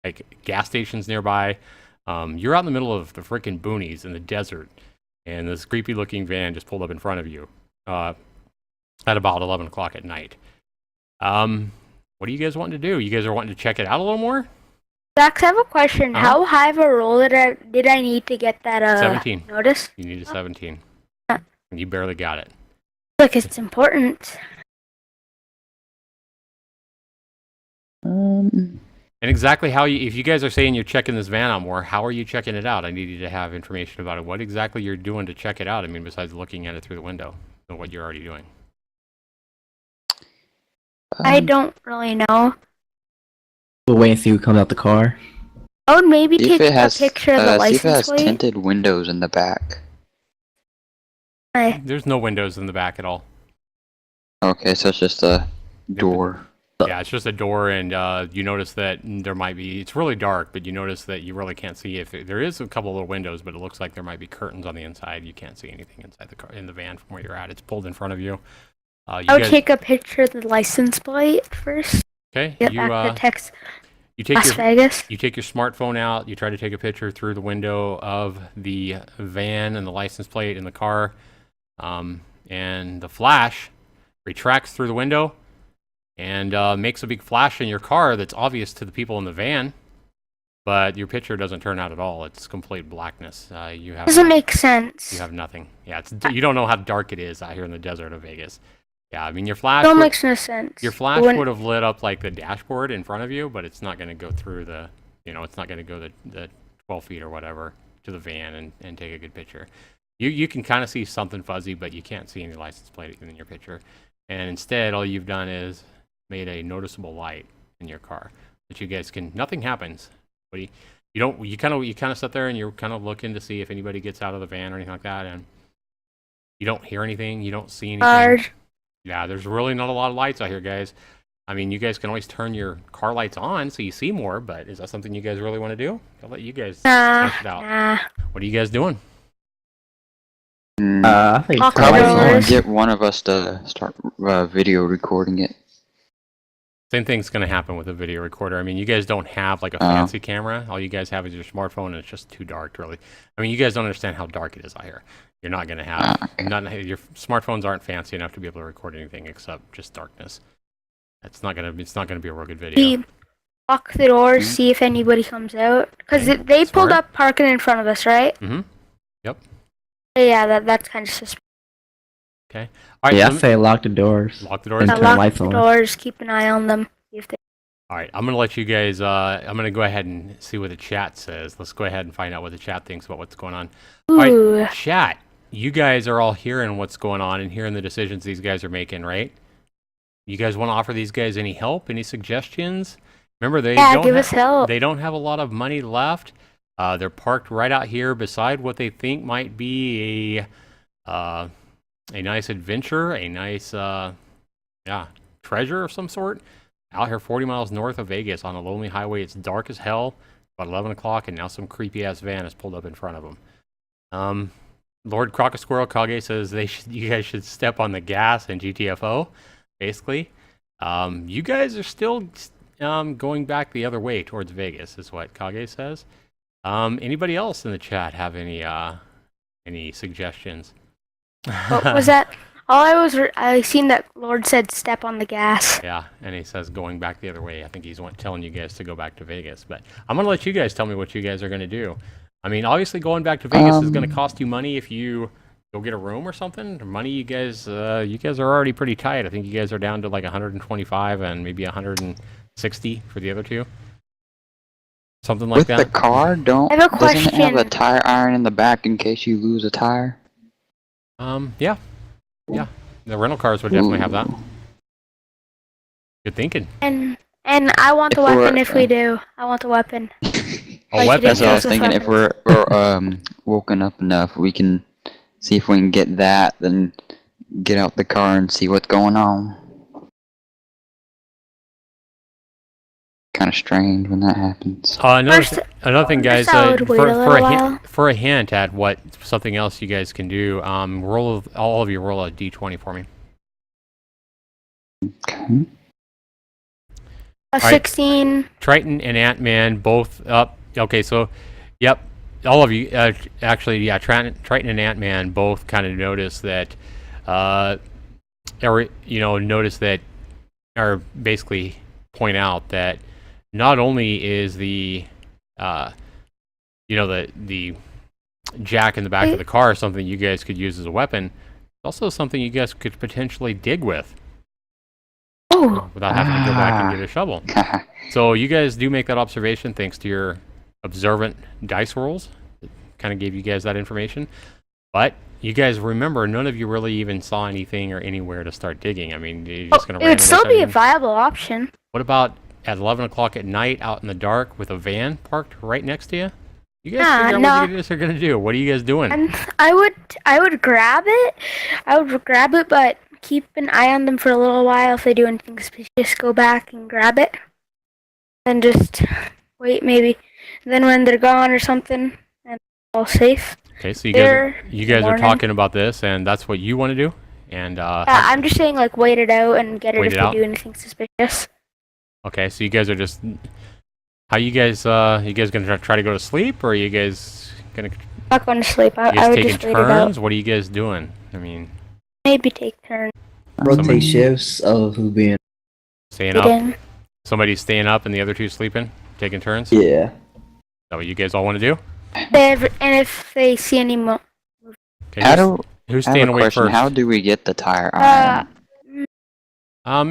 like gas stations nearby. You're out in the middle of the freaking boonies in the desert, and this creepy looking van just pulled up in front of you at about 11 o'clock at night. What do you guys want to do? You guys are wanting to check it out a little more? Zax, I have a question. How high of a roll did I need to get that 17. notice? You need a 17. And you barely got it. Look, it's important. And exactly how if you guys are saying you're checking this van out more, how are you checking it out? I need you to have information about it. What exactly you're doing to check it out? I mean, besides looking at it through the window, and what you're already doing. I don't really know. We'll wait and see who comes out the car. I would maybe See if take it has, a picture of the see if it license has plate. tinted windows in the back. There's no windows in the back at all. Okay, so it's just a door. Yeah, it's just a door, and you notice that there might be. It's really dark, but you notice that you really can't see if there is a couple little windows, but it looks like there might be curtains on the inside. You can't see anything inside the car in the van from where you're at. It's pulled in front of you. I would take a picture of the license plate first. Okay, Get back to text you take Las Vegas. You take your smartphone out. You try to take a picture through the window of the van and the license plate in the car, and the flash retracts through the window and makes a big flash in your car that's obvious to the people in the van, but your picture doesn't turn out at all. It's complete blackness. You have Doesn't make sense. You have nothing. Yeah, you don't know how dark it is out here in the desert of Vegas. Yeah, I mean your flash. Don't makes no sense. Your flash would have lit up like the dashboard in front of you, but it's not going to go through the, it's not going to go the 12 feet or whatever to the van and take a good picture. You can kind of see something fuzzy, but you can't see any license plate in your picture. And instead, all you've done is made a noticeable light in your car that you guys can. Nothing happens. But you kind of sit there and you're kind of looking to see if anybody gets out of the van or anything like that, and you don't hear anything. You don't see anything. Yeah, there's really not a lot of lights out here, guys. I mean, you guys can always turn your car lights on so you see more, but is that something you guys really want to do? I'll let you guys test it out. Nah. What are you guys doing? I think Talk Probably about want it. to get one of us to start video recording it. Same thing's going to happen with a video recorder. I mean, you guys don't have like a fancy camera. All you guys have is your smartphone, and it's just too dark, really. I mean, you guys don't understand how dark it is out here. You're not going to have your smartphones aren't fancy enough to be able to record anything except just darkness. It's not going to be a real good video. Lock the doors, see if anybody comes out. Because they pulled up parking in front of us, right? Mm-hmm. Yep. Yeah, that's kind of suspicious. Okay. All right. Yeah, I say lock the doors. Lock the doors. And turn Lock lights the on. doors, keep an eye on them. See if they... All right. I'm going to let you guys, I'm going to go ahead and see what the chat says. Let's go ahead and find out what the chat thinks about what's going on. Ooh. All right, chat. You guys are all hearing what's going on and hearing the decisions these guys are making, right? You guys want to offer these guys any help, any suggestions? Remember, give us help. They don't have a lot of money left. They're parked right out here beside what they think might be a nice adventure, a nice treasure of some sort. Out here 40 miles north of Vegas on a lonely highway. It's dark as hell, about 11 o'clock, and now some creepy-ass van is pulled up in front of them. Lord Crocosquirrel Kage says you guys should step on the gas in GTFO, basically. You guys are still going back the other way towards Vegas, is what Kage says. Anybody else in the chat have any suggestions? What was that? I seen that Lord said step on the gas. Yeah, and he says going back the other way. I think he's telling you guys to go back to Vegas. But I'm going to let you guys tell me what you guys are going to do. I mean, obviously going back to Vegas is going to cost you money if you go get a room or something. Money, you guys are already pretty tight. I think you guys are down to like 125 and maybe 160 for the other two. Something like that. With the car, I have a doesn't it have a question. tire iron in the back in case you lose a tire? Yeah. The rental cars would definitely have that. Good thinking. And I want the If we're- weapon if we do. I want the weapon. A I should weapon. That's what I was Joseph thinking. If Evans. we're woken up enough, we can see if we can get that, then get out the car and see what's going on. Kind of strange when that happens. First- Another thing, guys. first I would wait a little while. For a hint at what something else you guys can do, all of you roll a d20 for me. Okay. A 16. Triton and Ant-Man both up. Okay, so, yep, all of you, actually, yeah, Triton and Ant-Man both kind of notice that, notice that, or basically point out that not only is the jack in the back of the car something you guys could use as a weapon, it's also something you guys could potentially dig with. Oh. Without having to go back and get a shovel. So you guys do make that observation thanks to your observant dice rolls. It kind of gave you guys that information. But you guys remember, none of you really even saw anything or anywhere to start digging. I mean, you're just going to It would still be a viable option. What about at 11 o'clock at night out in the dark with a van parked right next to you? You guys figure out what you guys are going to do. What are you guys doing? And I would grab it. But keep an eye on them for a little while. If they do anything suspicious, go back and grab it. And just wait, maybe. Then when they're gone or something, and all safe. Okay, so you guys are talking about this, and that's what you want to do? And I'm just saying, like, wait it out and get it Wait if it they out? do anything suspicious. Okay, so you guys are just... How you guys gonna try to go to sleep, or are you guys gonna... Not going to sleep. You I guys would taking just wait it out. turns? What are you guys doing? I mean, Maybe take turns. Rotate shifts of who being. staying up? Eating. Somebody's staying up and the other two sleeping? Taking turns? Yeah. Is that what you guys all want to do? And if they see any Okay, who's I have staying a awake question. first? How do we get the tire iron?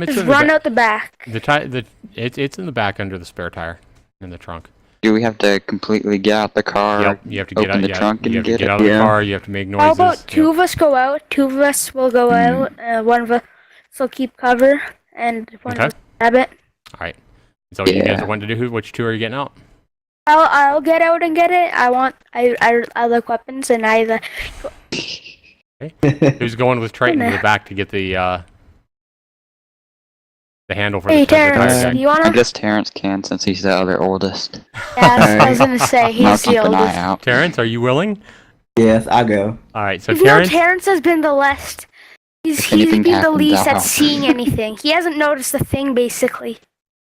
It's just in the run ba- out the back. it's in the back under the spare tire in the trunk. Do we have to completely get out the car? Yep, you have to get open out. the trunk and you have to get get it? out of the Yeah. car. You have to make noises. How about two Yep. of us go out? Two of us will go out. One of us will keep cover, and one Okay. will grab it. All right. Is that what you guys Yeah. are wanting to do? Which two are you getting out? I'll get out and get it. I like weapons, and Who's going with Triton to the back to get the handle for Hey the tire Terrence, jack? do you I wanna? guess Terrence can since he's the other oldest. Yeah, I was gonna say I'll he's keep the an eye oldest. out. Terrence, are you willing? Yes, I go. All right. So Even though Terrence, Terrence has been the least. If He's anything been the happens, least I'll at help. seeing anything. He hasn't noticed a thing, basically.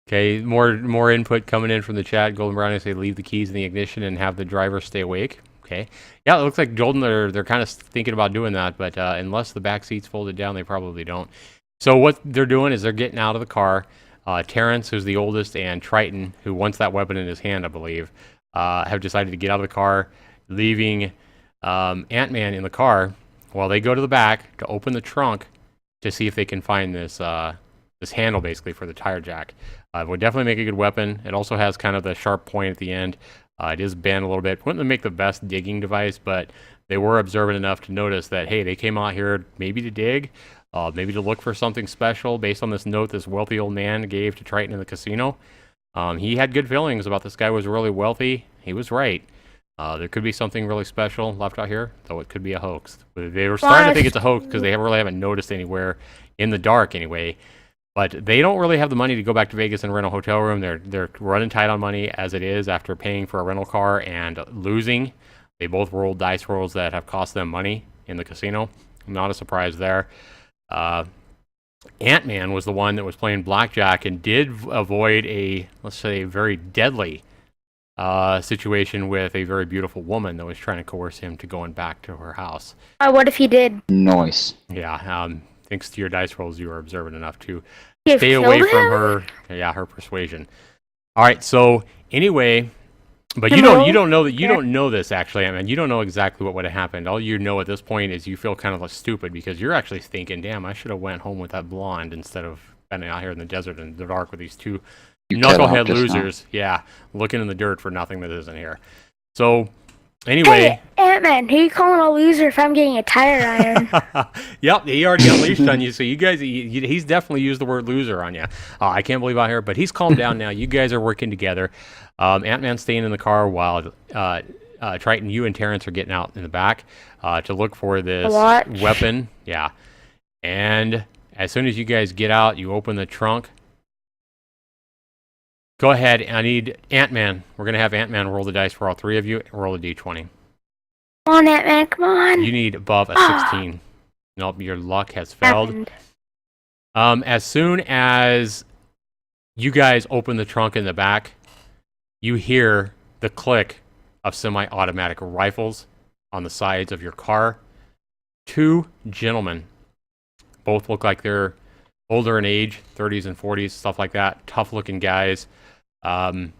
okay, more input coming in from the chat. Golden Brownie say leave the keys in the ignition and have the driver stay awake. Okay. Yeah, it looks like Golden they're kind of thinking about doing that, but unless the back seat's folded down, they probably don't. So what they're doing is they're getting out of the car. Terrence, who's the oldest, and Triton, who wants that weapon in his hand, I believe, have decided to get out of the car, leaving Ant-Man in the car while they go to the back to open the trunk to see if they can find this this handle, basically, for the tire jack. It would definitely make a good weapon. It also has kind of the sharp point at the end. It is bent a little bit. Wouldn't make the best digging device, but they were observant enough to notice that, hey, they came out here maybe to dig, maybe to look for something special based on this note this wealthy old man gave to Triton in the casino. He had good feelings about this guy was really wealthy. He was right. There could be something really special left out here, though it could be a hoax. They were starting to think it's a hoax because they really haven't noticed anywhere in the dark anyway. But they don't really have the money to go back to Vegas and rent a hotel room. They're running tight on money as it is after paying for a rental car and losing. They both rolled dice rolls that have cost them money in the casino. Not a surprise there. Ant-Man was the one that was playing blackjack and did avoid a, let's say, very deadly situation with a very beautiful woman that was trying to coerce him to going back to her house. What if he did? Noise. Yeah, thanks to your dice rolls, you were observant enough to He stay away killed from him? her. Yeah, her persuasion. All right. So anyway, but Him you roll? don't know that you Yeah. don't know this actually. I mean, you don't know exactly what would have happened. All you know at this point is you feel kind of like stupid because you're actually thinking, "Damn, I should have went home with that blonde instead of spending out here in the desert in the dark with these two You cut off knucklehead just now. losers." Yeah, looking in the dirt for nothing that isn't here. So Anyway. Hey, Ant-Man, who you calling a loser if I'm getting a tire iron? Yep, he already unleashed on you. So you guys, he's definitely used the word loser on you. I can't believe I hear, but he's calmed down now. You guys are working together. Ant-Man's staying in the car while Triton, you and Terrence are getting out in the back to look for this Watch. weapon. Yeah, and as soon as you guys get out, you open the trunk. Go ahead. I need Ant-Man. We're gonna have Ant-Man roll the dice for all three of you. Roll a d20. Come on, Ant-Man, come on. You need above a 16. Nope, your luck has failed. Happened. As soon as you guys open the trunk in the back, you hear the click of semi-automatic rifles on the sides of your car. Two gentlemen, both look like they're older in age, 30s and 40s, stuff like that. Tough-looking guys on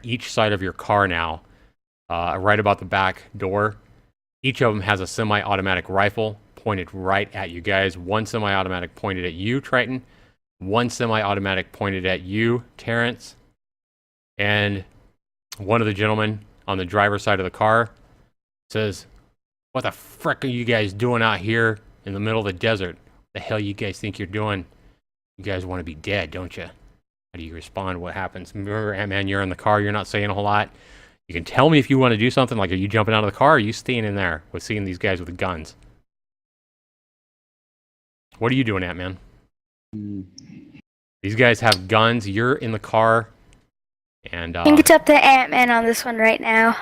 each side of your car now, right about the back door. Each of them has a semi-automatic rifle pointed right at you guys. One semi-automatic pointed at you, Triton. One semi-automatic pointed at you, Terrence. And one of the gentlemen on the driver's side of the car says, "What the frick are you guys doing out here in the middle of the desert? The hell you guys think you're doing? You guys want to be dead, don't you?" How do you respond? What happens? Remember, Ant-Man, you're in the car. You're not saying a whole lot. You can tell me if you want to do something. Like, are you jumping out of the car? Or are you staying in there with seeing these guys with guns? What are you doing, Ant-Man? These guys have guns. You're in the car. And I think it's up to Ant-Man on this one right now.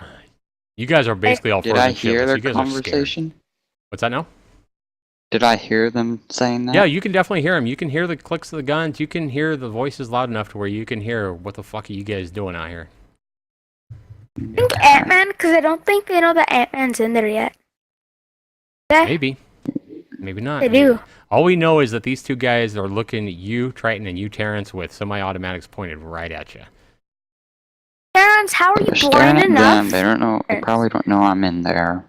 you guys are basically all Did frozen I hear shitless. their You guys are scared. conversation? What's that now? Did I hear them saying that? Yeah, you can definitely hear them. You can hear the clicks of the guns. You can hear the voices loud enough to where you can hear what the fuck are you guys doing out here. I think Ant-Man, because I don't think they know that Ant-Man's in there yet. Yeah, Maybe. Maybe not. they do. All we know is that these two guys are looking at you, Triton, and you, Terrence, with semi-automatics pointed right at you. Terrence, how are you They're staring blind at enough? them. They don't know. They probably don't know I'm in there.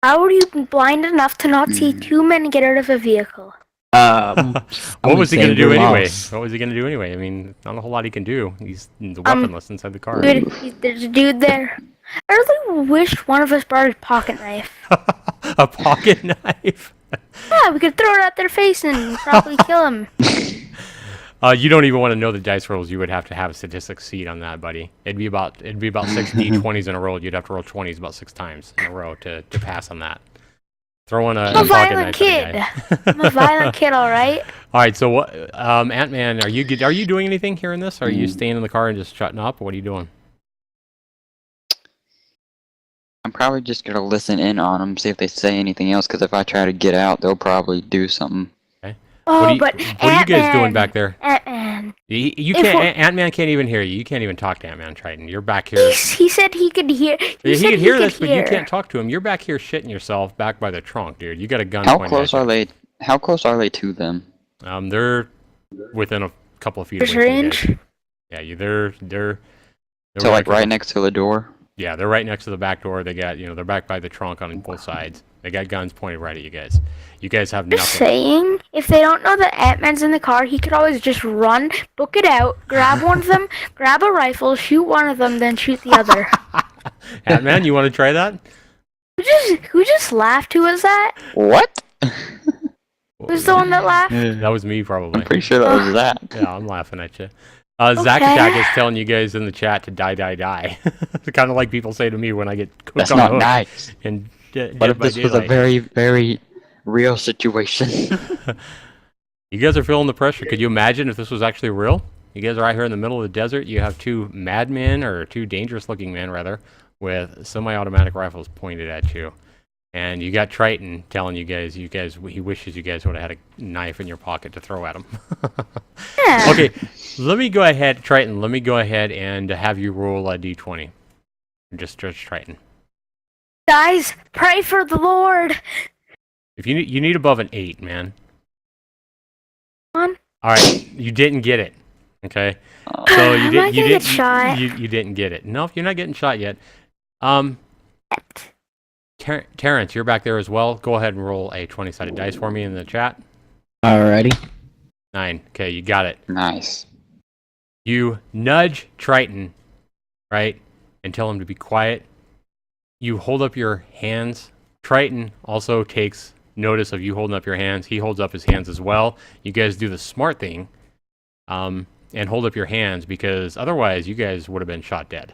How are you blind enough to not see two men get out of a vehicle? What was he going to do anyway? Loss. What was he going to do anyway? I mean, not a whole lot he can do. He's weaponless inside the car. Dude, there's a dude there. I really wish one of us brought a pocket knife. A pocket knife? Yeah, we could throw it at their face and probably kill them. You don't even want to know the dice rolls. You would have to have a statistic seed on that, buddy. It'd be about 6 d20s in a row. You'd have to roll 20s about 6 times in a row to pass on that. Throw in a I'm a pocket violent knife kid. at a guy. I'm a violent kid, all right? All right, so what, Ant-Man, are you doing anything here in this? Are you staying in the car and just shutting up? Or what are you doing? I'm probably just gonna listen in on them, see if they say anything else. Because if I try to get out, they'll probably do something. Oh, but what are you guys doing back there? Ant-Man. You If can't. we- Ant-Man can't even hear you. You can't even talk to Ant-Man, Triton. You're back here. He said he could hear. He said can hear this, could but you hear. can't talk to him. You're back here shitting yourself back by the trunk, dude. You got a gun How pointed close at are they? How close are they to them? you. They're within a couple of feet There's away from you guys. range. Yeah, they're So like right next to the door. Yeah, they're right next to the back door. They got, they're back by the trunk on both sides. They got guns pointed right at you guys. You guys have Just nothing. saying, if they don't know that Ant-Man's in the car, he could always just run, book it out, grab one of them, grab a rifle, shoot one of them, then shoot the other. Ant-Man, you want to try that? Who just laughed? Who was that? What? Who's the one that laughed? That was me, probably. I'm pretty sure that was that. Yeah, I'm laughing at you. Zack Okay. Attack is telling you guys in the chat to die, die, die. It's kind of like people say to me when I get cooked That's on not the hook nice. and What Dead if by this was a Daylight. very, very real situation? You guys are feeling the pressure. Could you imagine if this was actually real? You guys are out here in the middle of the desert. You have two madmen, or two dangerous-looking men, rather, with semi-automatic rifles pointed at you. And you got Triton telling you guys, he wishes you guys would have had a knife in your pocket to throw at him. Yeah. Okay, let me go ahead, Triton. Let me go ahead and have you roll a d20. Just Triton. Guys, pray for the Lord. If you need above an 8, man. Come on. All right, you didn't get it. Okay, Oh, so you Am I didn't. gonna You get didn't. shot? You didn't get it. No, you're not getting shot yet. Terrence, you're back there as well. Go ahead and roll a 20-sided dice for me in the chat. Alrighty. 9. Okay, you got it. nice. You nudge Triton, right, and tell him to be quiet. you hold up your hands. Triton also takes notice of you holding up your hands. He holds up his hands as well. You guys do the smart thing and hold up your hands, because otherwise you guys would have been shot dead.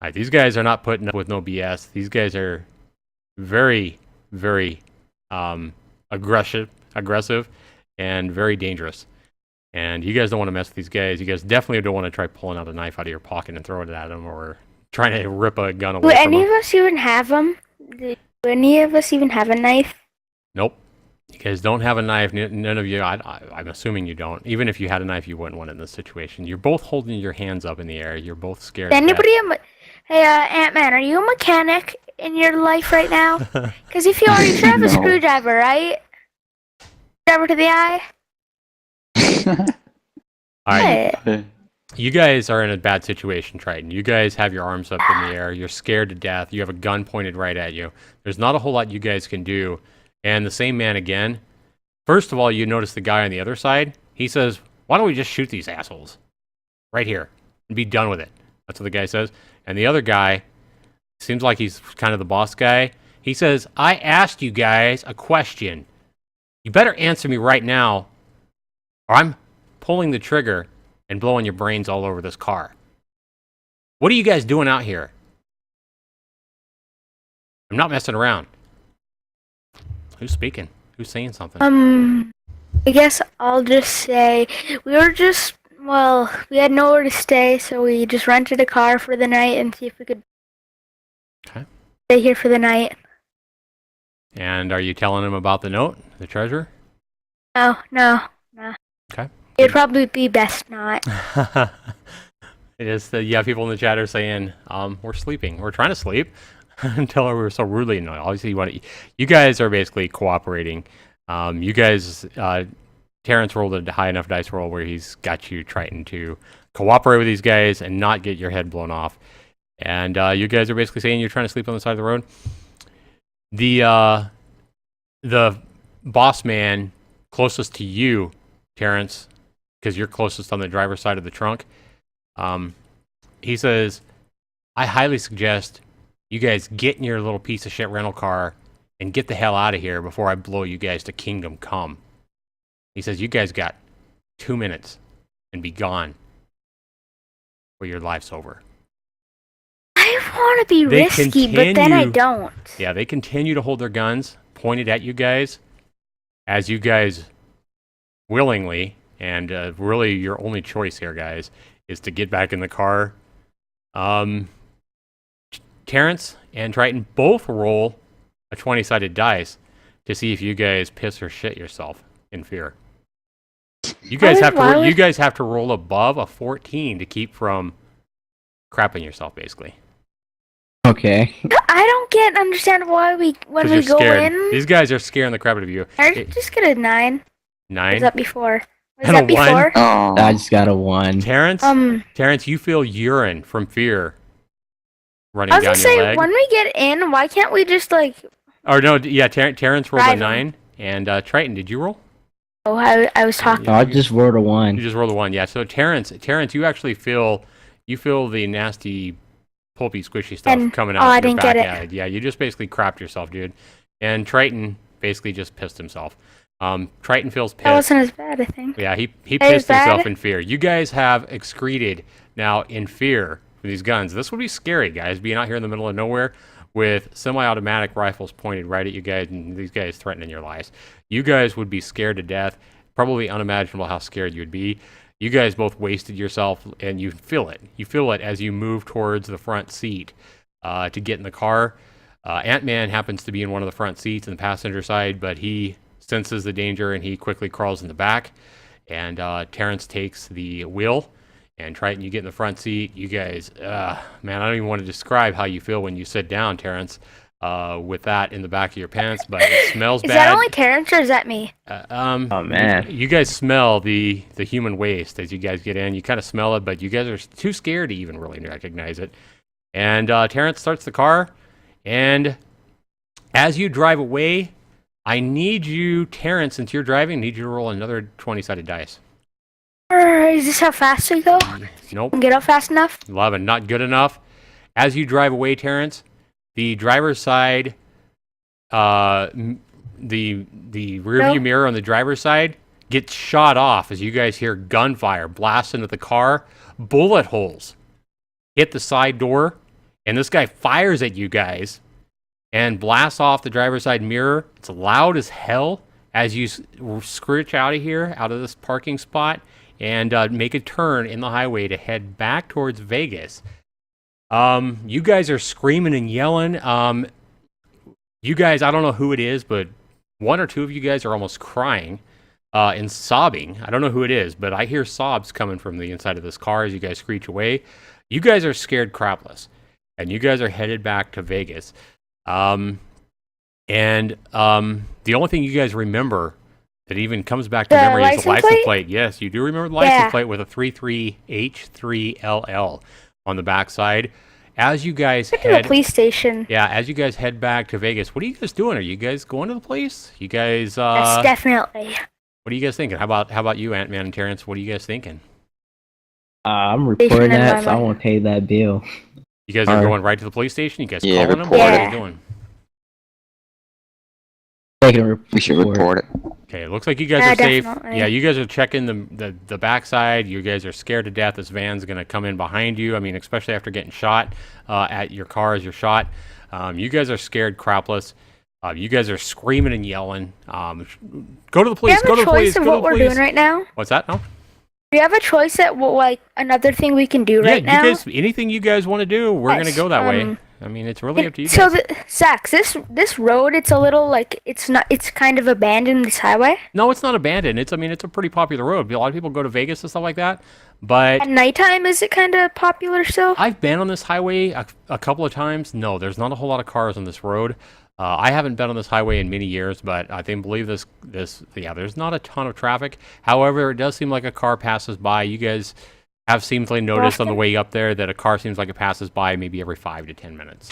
All right, these guys are not putting up with no BS. These guys are very, very aggressive, and very dangerous. And you guys don't want to mess with these guys. You guys definitely don't want to try pulling out a knife out of your pocket and throwing it at them, or trying to rip a gun away Do from any them. of us even have them? Do any of us even have a knife? Nope. You guys don't have a knife. None of you. I'm assuming you don't. Even if you had a knife, you wouldn't want it in this situation. You're both holding your hands up in the air. You're both scared. Is anybody Hey, Ant-Man, are you a mechanic in your life right now? Because if you are, you should have a No. screwdriver, right? Screwdriver to the eye? All right. What? You guys are in a bad situation, Triton. You guys have your arms up in the air. You're scared to death. You have a gun pointed right at you. There's not a whole lot you guys can do. And the same man again. First of all, you notice the guy on the other side. He says, "Why don't we just shoot these assholes right here and be done with it?" That's what the guy says. And the other guy, seems like he's kind of the boss guy. He says, "I asked you guys a question. You better answer me right now, or I'm pulling the trigger and blowing your brains all over this car. What are you guys doing out here? I'm not messing around." Who's speaking? Who's saying something? I guess I'll just say we had nowhere to stay, so we just rented a car for the night and see if we could Okay. stay here for the night. And are you telling him about the note, the treasure? No. Okay. It'd probably be best not. It is. Yeah, people in the chat are saying, we're sleeping. We're trying to sleep until we were so rudely annoyed. Obviously, you guys are basically cooperating. You guys, Terrence rolled a high enough dice roll where he's got you Triton to cooperate with these guys and not get your head blown off. And you guys are basically saying you're trying to sleep on the side of the road. The boss man closest to you, Terrence, because you're closest on the driver's side of the trunk, he says, "I highly suggest you guys get in your little piece of shit rental car and get the hell out of here before I blow you guys to kingdom come." He says, "You guys got 2 minutes and be gone, or your life's over." I want to be They risky, but then I continue- don't. Yeah, they continue to hold their guns pointed at you guys, as you guys willingly, and really your only choice here, guys, is to get back in the car. Terrence and Triton both roll a 20-sided dice to see if you guys piss or shit yourself in fear. You guys you guys have to roll above a 14 to keep from crapping yourself, basically. Okay. I don't understand why when 'Cause we you're go scared. in. These guys are scaring the crap out of you. I just get a 9. Was 9. that before? Was And a that before? Oh, I just got a 1. Terrence, Terrence, you feel urine from fear running I was down gonna your say, leg. when we get in, why can't we just Or no, yeah, Terrence rolled a Drive 9, and Triton, did you roll? Oh, I was talking. I just rolled a You 1. just rolled a 1, yeah. So Terrence, you actually feel the nasty, pulpy, squishy stuff And- coming oh, out I of your didn't back get it. end. Yeah, you just basically crapped yourself, dude. And Triton basically just pissed himself. Triton feels pissed. That wasn't as bad, I think. Yeah, he Is pissed himself bad? in fear. You guys have excreted now in fear for these guns. This would be scary, guys, being out here in the middle of nowhere with semi-automatic rifles pointed right at you guys and these guys threatening your lives. You guys would be scared to death. Probably unimaginable how scared you would be. You guys both wasted yourself, and you feel it. You feel it as you move towards the front seat to get in the car. Ant-Man happens to be in one of the front seats in the passenger side, but he senses the danger and he quickly crawls in the back. And Terrence takes the wheel, and Triton, you get in the front seat. You guys, man, I don't even want to describe how you feel when you sit down, Terrence, with that in the back of your pants, but it smells Is bad. that only Terrence or is that me? Oh, man. You guys smell the human waste as you guys get in. You kind of smell it, but you guys are too scared to even really recognize it. And Terrence starts the car, and as you drive away, I need you, Terrence, since you're driving, I need you to roll another 20-sided dice. Or is this how fast we go? Nope. Can get up fast enough? 11, not good enough. As you drive away, Terrence, the driver's side, the rearview mirror on the driver's side gets shot off as you guys hear gunfire blast into the car. Bullet holes hit the side door, and this guy fires at you guys and blasts off the driver's side mirror. It's loud as hell as you scritch out of here, out of this parking spot, and make a turn in the highway to head back towards Vegas. You guys are screaming and yelling. You guys, I don't know who it is, but one or two of you guys are almost crying and sobbing. I don't know who it is, but I hear sobs coming from the inside of this car as you guys screech away. You guys are scared crapless, and you guys are headed back to Vegas. The only thing you guys remember that even comes back to memory is the license plate. Yes, you do remember the license plate with a 33H3LL on the backside. As you guys head to the police station. Yeah, as you guys head back to Vegas, what are you guys doing? Are you guys going to the police? You guys Yes, definitely. What are you guys thinking? How about you, Ant-Man and Terrence? What are you guys thinking? I'm reporting that, so I want to pay that bill. You guys are going right to the police station? You guys Yeah, calling them? report What it. are you doing? We should report it. Okay, it looks like you guys are safe. Definitely. Yeah, you guys are checking the backside. You guys are scared to death. This van's going to come in behind you. I mean, especially after getting shot at your car as you're shot. You guys are scared crapless. You guys are screaming and yelling. Go to the police. Go to the police. Do you have a choice of what we're doing right now? What's that? No? Do you have a choice at what, like, another thing we can do right now? Yeah, you guys, anything you guys want to do, we're going to go that way. I mean, it's really up to you guys. So, Zach, this road, it's a little, like, it's kind of abandoned, this highway. No, it's not abandoned. It's a pretty popular road. A lot of people go to Vegas and stuff like that. But At nighttime, is it kind of popular still? I've been on this highway a couple of times. No, there's not a whole lot of cars on this road. I haven't been on this highway in many years, but I believe there's not a ton of traffic. However, it does seem like a car passes by. You guys have seemingly noticed on the way up there that a car seems like it passes by maybe every 5 to 10 minutes.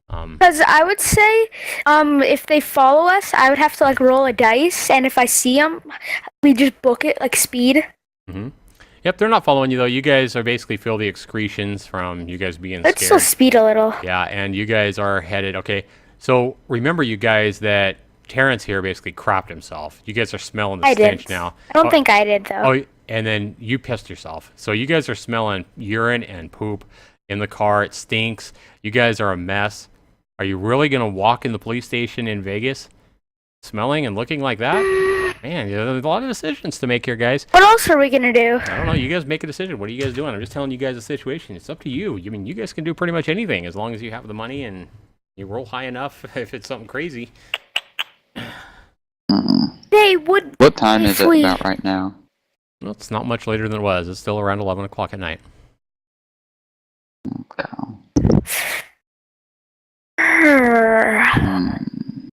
Because I would say, if they follow us, I would have to, like, roll a dice, and if I see them, we just book it, like, speed. Mm-hmm. Yep, they're not following you, though. You guys are basically feel the excretions from you guys being Let's scared. still speed a little. Yeah, and you guys are headed. Okay, so remember, you guys, that Terrence here basically crapped himself. You guys are smelling the stench now. I don't think I did, though. Oh, and then you pissed yourself. So you guys are smelling urine and poop in the car. It stinks. You guys are a mess. Are you really going to walk in the police station in Vegas smelling and looking like that? Man, there's a lot of decisions to make here, guys. What else are we going to do? I don't know. You guys make a decision. What are you guys doing? I'm just telling you guys the situation. It's up to you. I mean, you guys can do pretty much anything as long as you have the money and you roll high enough if it's something crazy. They would. What time is it about right now? Well, it's not much later than it was. It's still around 11 o'clock at night. Okay. I'm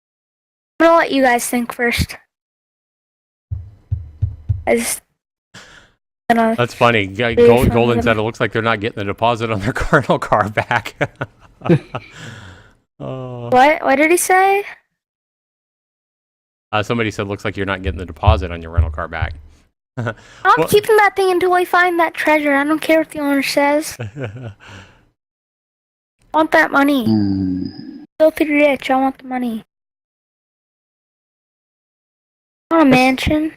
gonna let you guys think first. That's funny. Golden said it looks like they're not getting the deposit on their rental car back. What did he say? Somebody said looks like you're not getting the deposit on your rental car back. I'm Well- keeping that thing until I find that treasure. I don't care what the owner says. I want that money. Filthy rich. I want the money. I want a mansion.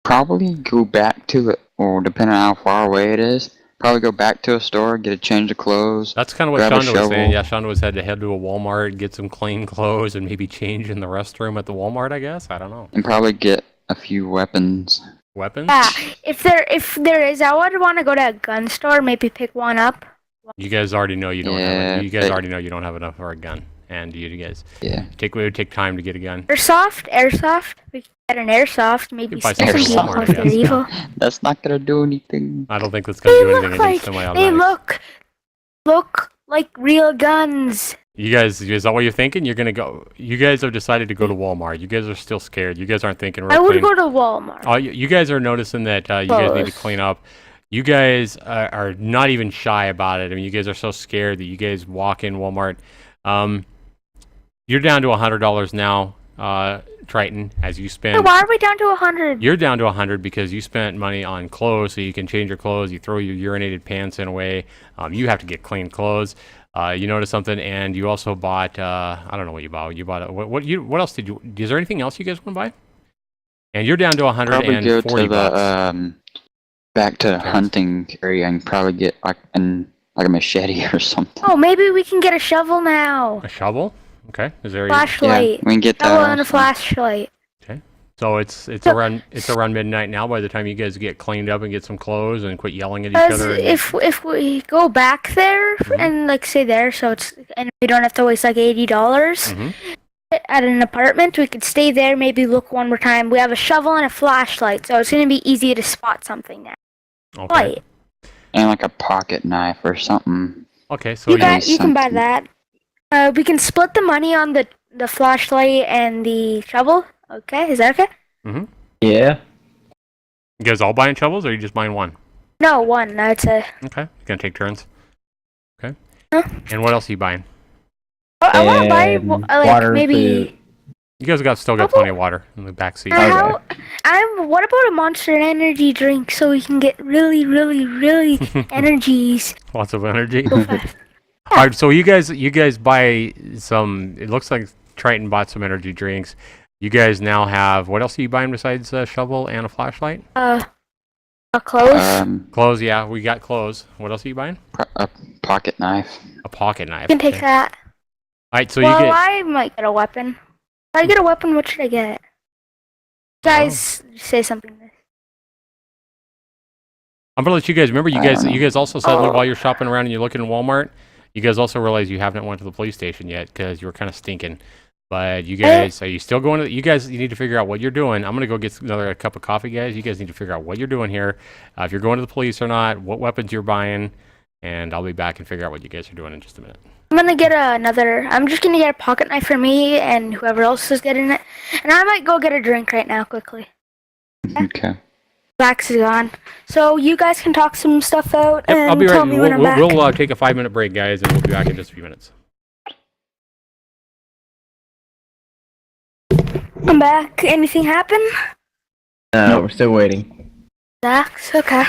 Probably go back to it, or depending on how far away it is, probably go back to a store, get a change of clothes. That's kind of what Grab a Shonda was saying. shovel. Yeah, Shonda was had to head to a Walmart, get some clean clothes, and maybe change in the restroom at the Walmart, I guess. I don't know. And probably get a few weapons. Weapons? Yeah, if there is, I would want to go to a gun store, maybe pick one up. You guys already know you don't Yeah, have. You guys but- already know you don't have enough for a gun, and you guys Yeah. it would take time to get a gun. Airsoft. We could get an airsoft. Maybe You could buy some some people Walmart, if they're yes. evil. That's not gonna do anything. I don't think that's gonna They do anything look against like semi-automatics. look like real guns. You guys, is that what you're thinking? You're gonna go. You guys have decided to go to Walmart. You guys are still scared. You guys aren't thinking. I would go to Walmart. Oh, you guys are noticing that you guys need to Close. clean up. You guys are not even shy about it. I mean, you guys are so scared that you guys walk in Walmart. You're down to $100 now, Triton, as you Hey, spend. why are we down to 100? You're down to 100 because you spent money on clothes, so you can change your clothes. You throw your urinated pants in away. You have to get clean clothes. you noticed something, and you also bought. I don't know what you bought. You bought what else did you? Is there anything else you guys want to buy? And you're down to Probably go 140 to bucks. the back to the Okay. hunting area and probably get like a machete or something. Oh, maybe we can get a shovel now. A shovel? Okay. Is there? Flashlight. Yeah, we can get that. Shovel and a also. flashlight. So it's around midnight now. By the time you guys get cleaned up and get some clothes and quit yelling at each Because other. And, if we go back there Mhm. and like stay there, so it's and we don't have to waste like $80 Mhm. at an apartment, we could stay there, maybe look one more time. We have a shovel and a flashlight, so it's gonna be easy to spot something now. Okay. Light. And like a pocket knife or something. Okay. So You guys- can buy something. that. We can split the money on the flashlight and the shovel. Okay, is that okay? Yeah. you guys all buying shovels, or are you just buying one? No, one. That's a. Okay. You gonna take turns. Okay. Huh? And what else are you buying? I want to buy And like water, maybe. food. You guys still got How plenty of water in the back seat. How, what about a Monster Energy drink so we can get really, really, really energies Lots of energy. so fast? All right, so you guys buy some. It looks like Triton bought some energy drinks. You guys now have what else are you buying besides a shovel and a flashlight? A clothes. Clothes, yeah, we got clothes. What else are you buying? A pocket knife. A pocket knife. You can take okay. that. All right, so Well, you get. I might get a weapon. If I get a weapon, what should I get? Guys, say something. I'm gonna let you guys remember. I don't know. You guys also said while you're shopping around and you're looking in Walmart, you guys also realize you haven't went to the police station yet because you were kind of stinking. But you guys, are you still going to? You guys, you need to figure out what you're doing. I'm gonna go get another cup of coffee, guys. You guys need to figure out what you're doing here. If you're going to the police or not, what weapons you're buying, and I'll be back and figure out what you guys are doing in just a minute. I'm gonna get another. I'm just gonna get a pocket knife for me and whoever else is getting it. And I might go get a drink right now, quickly. Okay. Max is gone, so you guys can talk some stuff out Yep, and I'll be tell right. me when I'm back. We'll take a 5-minute break, guys, and we'll be back in just a few minutes. I'm back. Anything happen? No, we're still waiting. Max, okay.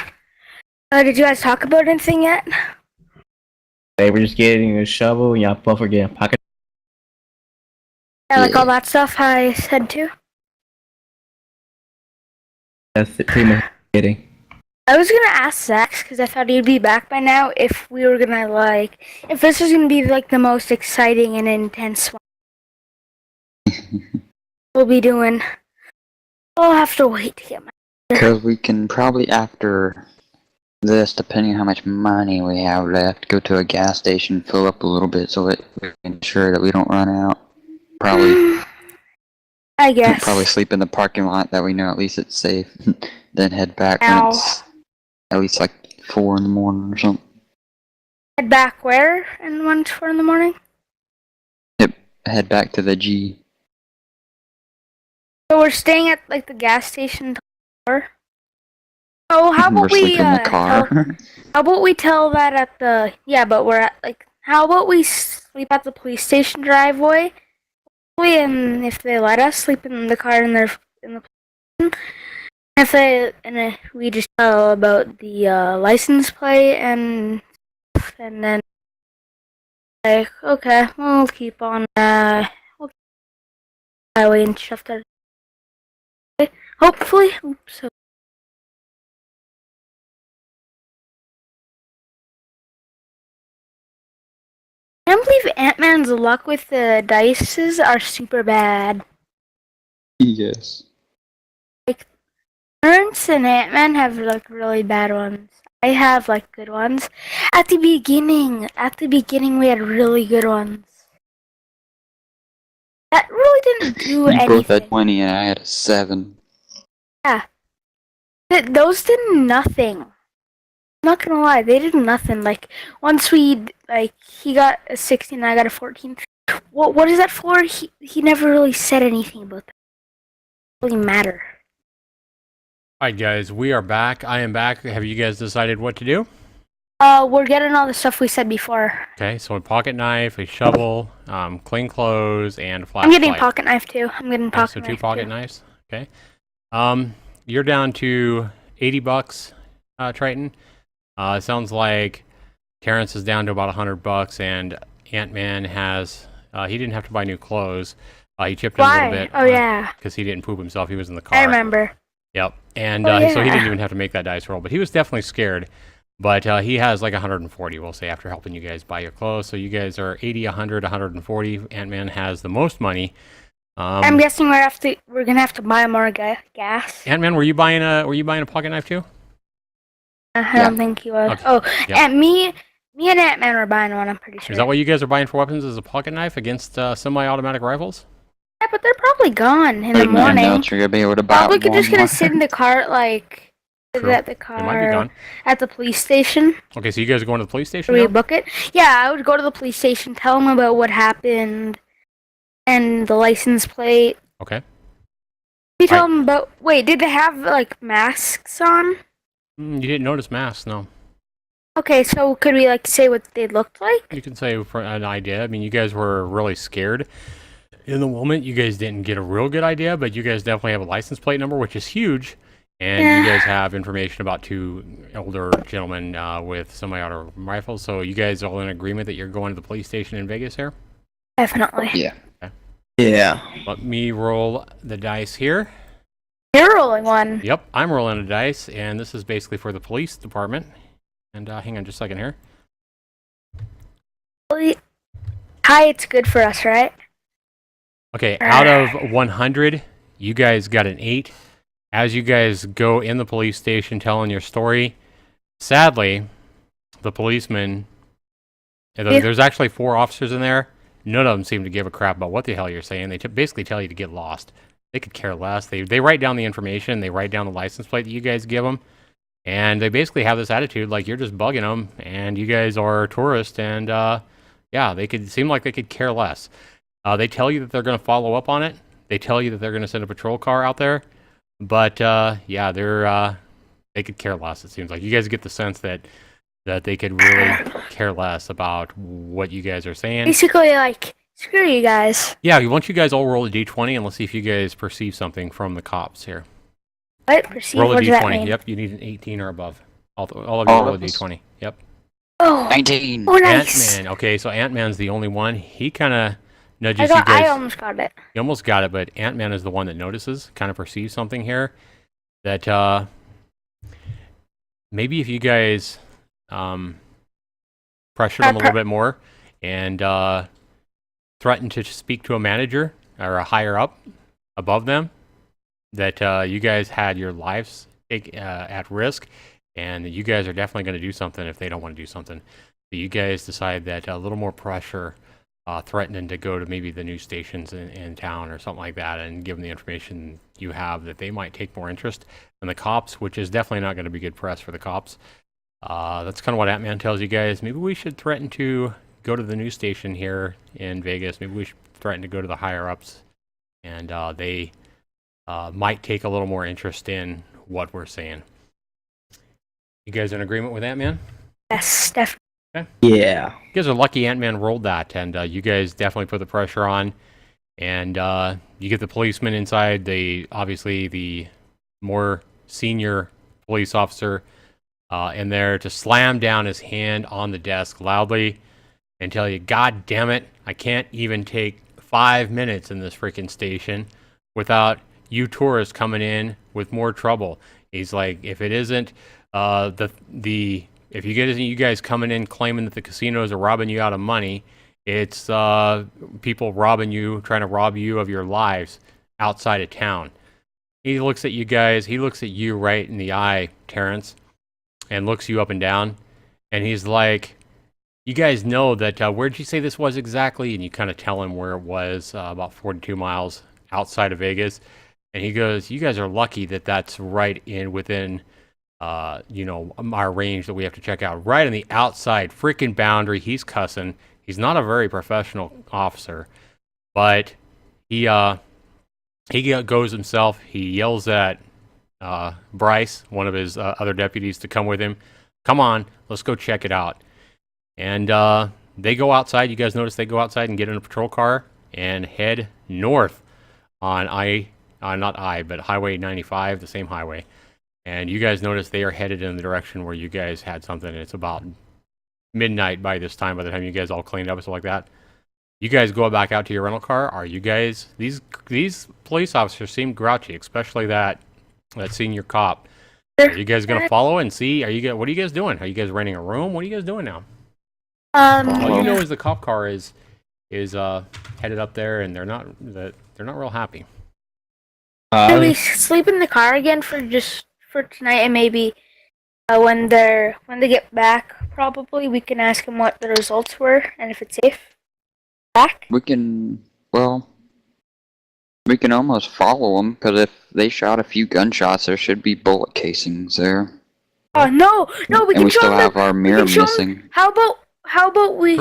Did you guys talk about anything yet? They were just getting a shovel, and y'all both were getting a pocket. Yeah, like all that stuff I said too. That's it, pretty much getting. I was gonna ask Zach because I thought he'd be back by now. If we were gonna if this was gonna be like the most exciting and intense one we'll be doing. I'll have to wait to get my. Because we can probably after this, depending on how much money we have left, go to a gas station, fill up a little bit so that we can ensure that we don't run out. Probably I guess. probably sleep in the parking lot that we know at least it's safe. Then head back when Ow. it's at least like 4 in the morning or something. Head back where? And 1 to 4 in the morning. Head back to the G. So we're staying at like the gas station. Till 4? Oh, how We're about we? sleeping in the car. How about we tell that at the but we're at how about we sleep at the police station driveway? And if they let us sleep in the car in the we just tell about the license plate and then okay, we'll keep on highway and stuff that hopefully. Oops. I can't believe Ant-Man's luck with the dices are super bad. Yes. Ernst and Ant-Man have really bad ones. I have good ones. At the beginning we had really good ones. That really didn't do You anything. both had 20 and I had a 7. Those did nothing. I'm not gonna lie, they did nothing. Once he got a 16 and I got a 14. What is that for? He never really said anything about that. It doesn't really matter. All right, guys, we are back. I am back. Have you guys decided what to do? We're getting all the stuff we said before. Okay, so a pocket knife, a shovel, clean clothes, and a I'm flashlight. getting pocket knife too. I'm getting Okay, pocket so knife 2 pocket too. knives. Okay. You're down to $80, Triton. Sounds like Terrence is down to about $100, and Ant-Man has he didn't have to buy new clothes. He chipped in a little Why? bit. Oh yeah, because he didn't poop himself. He was in the car. I remember. Yep. And Oh, so he didn't yeah. even have to make that dice roll, but he was definitely scared. But he has like 140, we'll say, after helping you guys buy your clothes. So you guys are 80, 100, 140. Ant-Man has the most money. I'm guessing we're gonna have to buy more gas. Ant-Man, were you buying a pocket knife too? I Yeah. don't think he was. Okay. Oh, Yep. and me and Ant-Man were buying one. I'm pretty sure. Is that what you guys are buying for weapons? Is a pocket knife against semi-automatic rifles? Yeah, but they're probably gone in the Like, I morning. doubt you're gonna be able to buy Probably could one just gonna more. sit in the cart like True. at the They might be car gone. at the police station. Okay, so you guys are going to the police station We now? book it. Yeah, I would go to the police station, tell them about what happened, and the license plate. Okay. We tell them about. Wait, did they have like masks on? You didn't notice masks, no. Okay, so could we like say what they looked like? You can say for an idea. I mean, you guys were really scared in the moment. You guys didn't get a real good idea, but you guys definitely have a license plate number, which is huge. And Yeah. you guys have information about two older gentlemen with semi-auto rifles. So you guys all in agreement that you're going to the police station in Vegas here? Definitely. Yeah. Yeah. Let me roll the dice here. You're rolling one. Yep, I'm rolling a dice, and this is basically for the police department. And hang on just a second here. Hi, it's good for us, right? Okay, out of 100, you guys got an 8. As you guys go in the police station telling your story, sadly, the policeman, there's actually 4 officers in there. None of them seem to give a crap about what the hell you're saying. They basically tell you to get lost. They could care less. They write down the information. They write down the license plate that you guys give them. And they basically have this attitude like you're just bugging them and you guys are tourists. And yeah, they could seem like they could care less. They tell you that they're going to follow up on it. They tell you that they're going to send a patrol car out there. But yeah, they could care less. It seems like you guys get the sense that they could really care less about what you guys are saying. Basically, like, screw you guys. Yeah, why don't you guys all roll a d20 and let's see if you guys perceive something from the cops here. What? Perceive? Roll a What does that d20. mean? Yep, you need an 18 or above. All of you All roll a of us? d20. Yep. Oh, 19. oh, nice. Ant-Man. Okay, so Ant-Man's the only one. He kind of nudges I you guys. I almost got it. You almost got it, but Ant-Man is the one that notices, kind of perceives something here. That maybe if you guys pressure them a little bit more and threaten to speak to a manager or a higher up above them, that you guys had your lives at risk, and that you guys are definitely going to do something if they don't want to do something. So you guys decide that a little more pressure, threatening to go to maybe the news stations in town or something like that and give them the information you have, that they might take more interest in the cops, which is definitely not going to be good press for the cops. That's kind of what Ant-Man tells you guys. Maybe we should threaten to go to the news station here in Vegas. Maybe we should threaten to go to the higher-ups, and they might take a little more interest in what we're saying. You guys in agreement with Ant-Man? Yes, definitely. Yeah. You guys are lucky Ant-Man rolled that, and you guys definitely put the pressure on. And you get the policeman inside. Obviously the more senior police officer in there to slam down his hand on the desk loudly and tell you, God damn it, I can't even take 5 minutes in this freaking station without you tourists coming in with more trouble. He's like, if it isn't if you get you guys coming in claiming that the casinos are robbing you out of money, it's people robbing you, trying to rob you of your lives outside of town. He looks at you guys, he looks at you right in the eye, Terrence, and looks you up and down, and he's like, you guys know that, where'd you say this was exactly? And you kind of tell him where it was, about 42 miles outside of Vegas. And he goes, you guys are lucky that that's right within our range that we have to check out. Right on the outside freaking boundary. He's cussing. He's not a very professional officer, but he goes himself. He yells at Bryce, one of his other deputies, to come with him. Come on, let's go check it out. And they go outside. You guys notice they go outside and get in a patrol car and head north on Highway 95, the same highway. And you guys notice they are headed in the direction where you guys had something. It's about midnight by this time. By the time you guys all cleaned up and stuff like that, you guys go back out to your rental car. Are you guys these police officers seem grouchy, especially that senior cop. Are you guys gonna follow and see? What are you guys doing? Are you guys renting a room? What are you guys doing now? All you know is the cop car is headed up there, and they're not real happy. Should we sleep in the car again for tonight, and maybe when they get back, probably we can ask them what the results were and if it's safe back. We can almost follow them, because if they shot a few gunshots, there should be bullet casings there. Oh no, we And can we show still them. have our mirror show 'em- missing. How about we?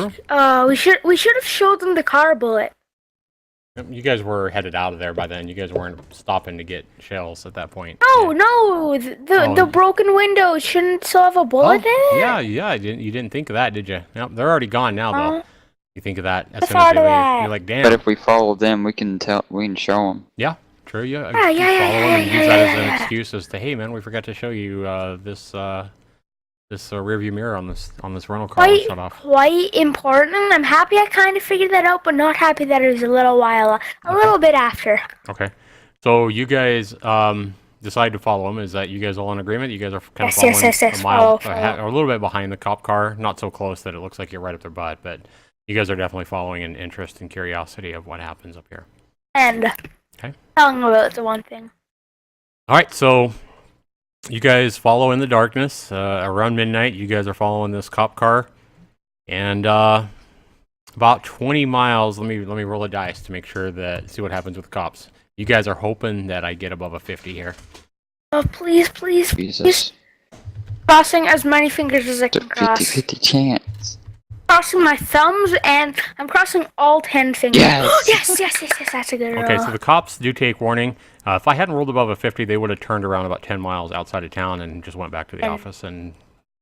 Sure. We should have showed them the car bullet. You guys were headed out of there by then. You guys weren't stopping to get shells at that point. No, the broken window shouldn't still have a bullet in it. Yeah. You didn't think of that, did you? No, they're already gone now, though. You think of that as I soon as thought they of leave. that. You're like, damn. But if we follow them, we can show them. True. You Yeah, follow them and use that as an yeah. excuse as to, hey, man, we forgot to show you this rearview mirror on this rental car. Quite, Shut off. quite important. I'm happy I kind of figured that out, but not happy that it was a little bit after. Okay. So you guys decide to follow him. Is that you guys all in agreement? You guys are kind of Yes, following yes. a mile Follow. ahead, or a little bit behind the cop car. Not so close that it looks like you're right up their butt, but you guys are definitely following an interest and curiosity of what happens up here. And Okay. telling them about the one thing. All right, so you guys follow in the darkness. Around midnight, you guys are following this cop car, and about 20 miles. Let me roll a dice to make sure see what happens with the cops. You guys are hoping that I get above a 50 here. Oh, please. Jesus. Crossing as many fingers as I It's a can cross. 50-50 chance. Crossing my thumbs, and I'm crossing all 10 fingers. Yes! yes, that's a good roll. Okay, so the cops do take warning. If I hadn't rolled above a 50, they would have turned around about 10 miles outside of town and just went back to the office. And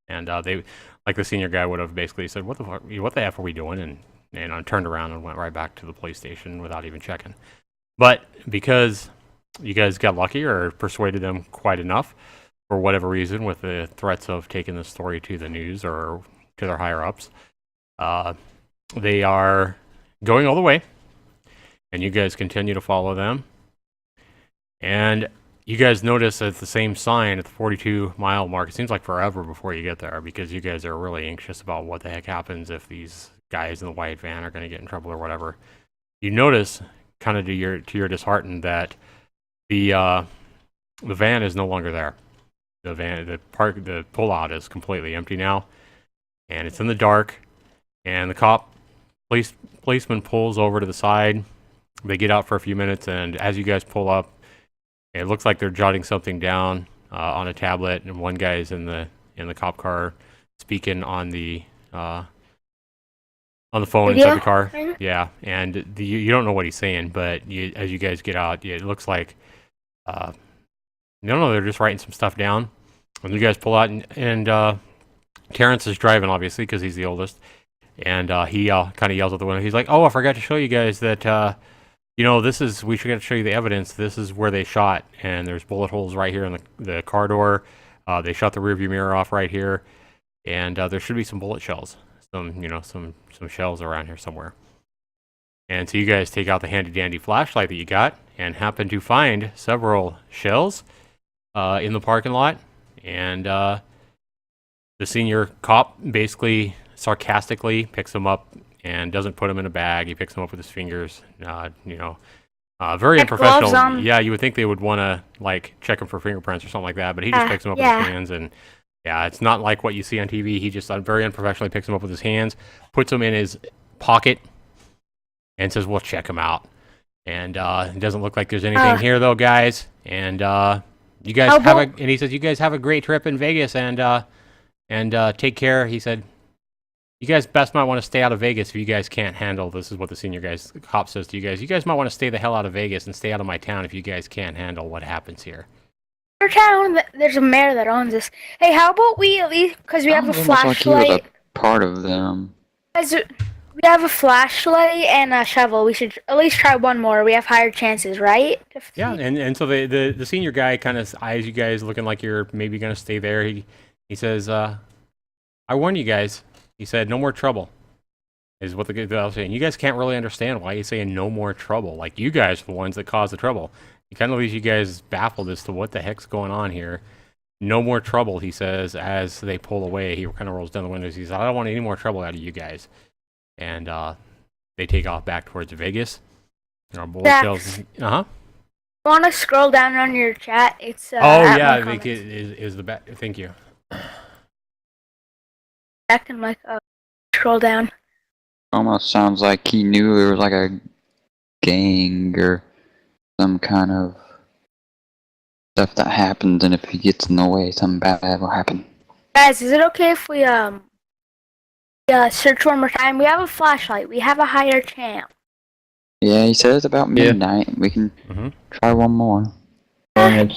they, like the senior guy, would have basically said, "What the F are we doing?" And turned around and went right back to the police station without even checking. But because you guys got lucky or persuaded them quite enough, for whatever reason, with the threats of taking the story to the news or to their higher ups, they are going all the way, and you guys continue to follow them. And you guys notice at the same sign at the 42-mile mark, it seems like forever before you get there, because you guys are really anxious about what the heck happens if these guys in the white van are going to get in trouble or whatever. You notice, kind of to your disheartened, that the van is no longer there. The pullout is completely empty now, and it's in the dark. And the policeman pulls over to the side. They get out for a few minutes, and as you guys pull up, it looks like they're jotting something down on a tablet, and one guy is in the cop car speaking on the phone inside the car. Yeah, and you don't know what he's saying, but as you guys get out, it looks like no, they're just writing some stuff down. When you guys pull out, and Terrence is driving, obviously, because he's the oldest, and he kind of yells out the window. He's like, "Oh, I forgot to show you guys that." We should show you the evidence. This is where they shot, and there's bullet holes right here in the car door. They shot the rearview mirror off right here, and there should be some bullet shells, some shells around here somewhere. And so you guys take out the handy dandy flashlight that you got, and happen to find several shells in the parking lot. And the senior cop basically sarcastically picks them up and doesn't put them in a bag. He picks them up with his fingers. Very unprofessional. Yeah, you would think they would want to check them for fingerprints or something like that, but he just picks them up with his hands. And yeah, it's not like what you see on TV. He just very unprofessionally picks them up with his hands, puts them in his pocket, and says, "We'll check them out." And it doesn't look like there's anything here, though, guys. And you guys and he says, "You guys have a great trip in Vegas, and take care." He said, "You guys best might want to stay out of Vegas if you guys can't handle." This is what the cop says to you guys. "You guys might want to stay the hell out of Vegas and stay out of my town if you guys can't handle what happens here." Our town, there's a mayor that owns this. Hey, how about we at least, because we have a flashlight. Like a part of them. We have a flashlight and a shovel. We should at least try one more. We have higher chances, right? Yeah, and so the senior guy kind of eyes you guys, looking like you're maybe going to stay there. He says, "I warn you guys, He said, "No more trouble." Is what the guy was saying. You guys can't really understand why he's saying no more trouble. Like, you guys are the ones that caused the trouble. It kind of leaves you guys baffled as to what the heck's going on here. No more trouble, he says, as they pull away. He kind of rolls down the windows. He says, "I don't want any more trouble out of you guys." And they take off back towards Vegas. And our boy tells, I want to scroll down on your chat. It's oh yeah, I think it is the best. Thank you. Acting like scroll down. Almost sounds like he knew there was like a gang or some kind of stuff that happens, and if he gets in the way, something bad will happen. Guys, is it okay if we search one more time? We have a flashlight. We have a higher chance. Yeah, he says about midnight. We can try one more. Higher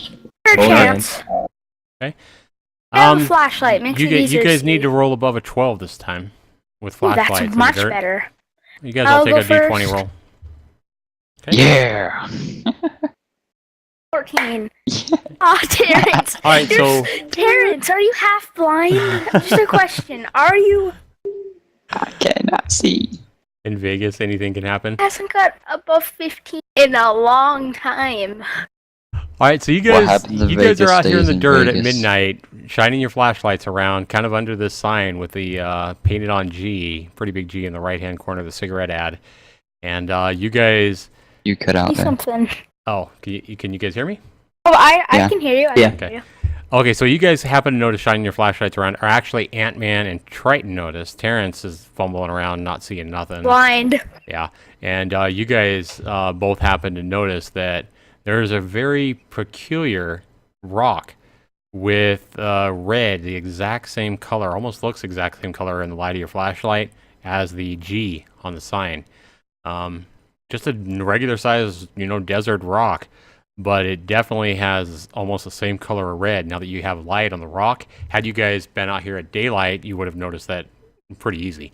chance. Okay. We have a flashlight. Makes it easier you guys to need see. to roll above a 12 this time with Ooh, flashlights. that's in much the dirt. better. You guys I'll all take go a d20 first. roll. Okay. Yeah! 14. Oh, Terrence. All right, so Terrence, are you half blind? Just a question. Are you? I cannot see. in Vegas, anything can happen. Hasn't got above 15 in a long time. All right, so you What guys, happens if you guys are Vegas out here in stays the in dirt at Vegas? midnight, shining your flashlights around, kind of under this sign with the painted on G, pretty big G in the right hand corner of the cigarette ad, and you guys. You cut out Do there. something. Oh, can you guys hear me? Oh, I Yeah. can hear you. I Yeah. can hear you. Okay, so you guys happen to notice shining your flashlights around, or actually Ant-Man and Triton notice. Terrence is fumbling around, not seeing nothing. Blind. Yeah, and you guys both happen to notice that there's a very peculiar rock with red, the exact same color, almost looks exact same color in the light of your flashlight as the G on the sign. Just a regular size, desert rock, but it definitely has almost the same color of red. Now that you have light on the rock, had you guys been out here at daylight, you would have noticed that pretty easy.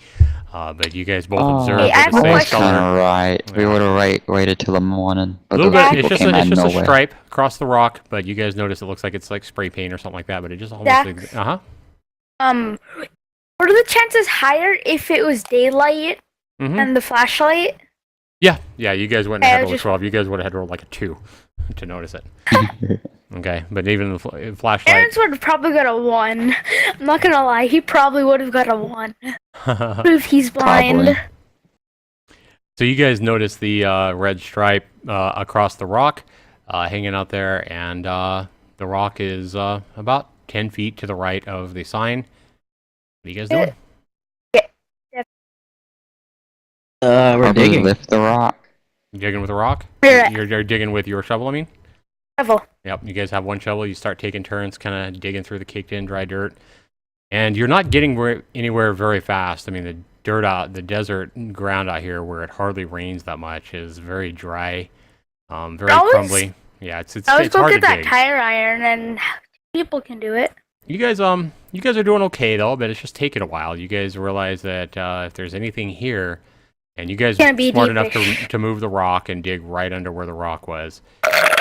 But you guys both observed Hey, I that have the a same question. color. Right. We Yeah. would have waited till the morning, A but little those bit. people It's came out just of a nowhere. stripe across the rock, but you guys notice it looks like it's like spray paint or something like that. But it just almost. Dax? What are the chances higher if it was daylight Mhm. and the flashlight? Yeah. You guys went I ahead was roll a just- 12. You guys would have had to roll like a 2 to notice it. Okay, but even the flashlight. Terrence would have probably got a 1. I'm not gonna lie, he probably would have got a 1. If he's blind. Probably. So you guys notice the red stripe across the rock hanging out there, and the rock is about 10 feet to the right of the sign. What are you guys doing? We're Probably digging. lift the rock. You digging with a rock? We're- You're digging with your shovel, I mean? Level. Yep, you guys have one shovel. You start taking turns, kind of digging through the caked-in dry dirt, and you're not getting anywhere very fast. I mean, the the desert ground out here, where it hardly rains that much, is very dry, very Always- crumbly. Yeah, it's Always it's go hard get to that dig. tire iron and people can do it. You guys are doing okay though, but it's just taking a while. You guys realize that if there's anything here, and you guys Gonna are be smart enough deepish. to move the rock and dig right under where the rock was.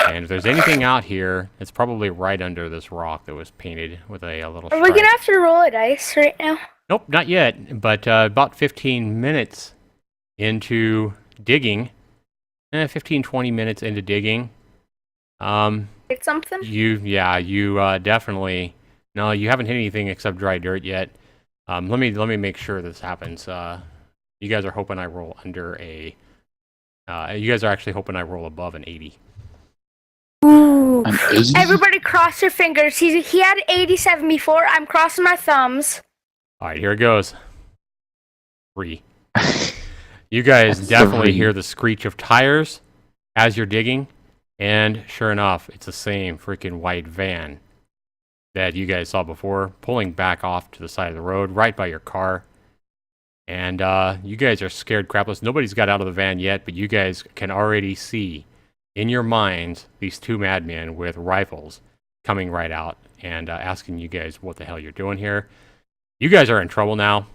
And if there's anything out here, it's probably right under this rock that was painted with a little Are we stripe. gonna have to roll a dice right now? Nope, not yet. But about 15 minutes into digging, 15, 20 minutes into digging, Get something? you definitely. No, you haven't hit anything except dry dirt yet. Let me make sure this happens. You guys are hoping I roll under a. You guys are actually hoping I roll above an 80. Ooh. An 80? Everybody cross your fingers. He had 87 before. I'm crossing my thumbs. All right, here it goes. 3. You guys That's definitely 3. hear the screech of tires as you're digging, and sure enough, it's the same freaking white van that you guys saw before, pulling back off to the side of the road, right by your car. And you guys are scared crapless. Nobody's got out of the van yet, but you guys can already see in your minds these two madmen with rifles coming right out and asking you guys what the hell you're doing here. You guys are in trouble now.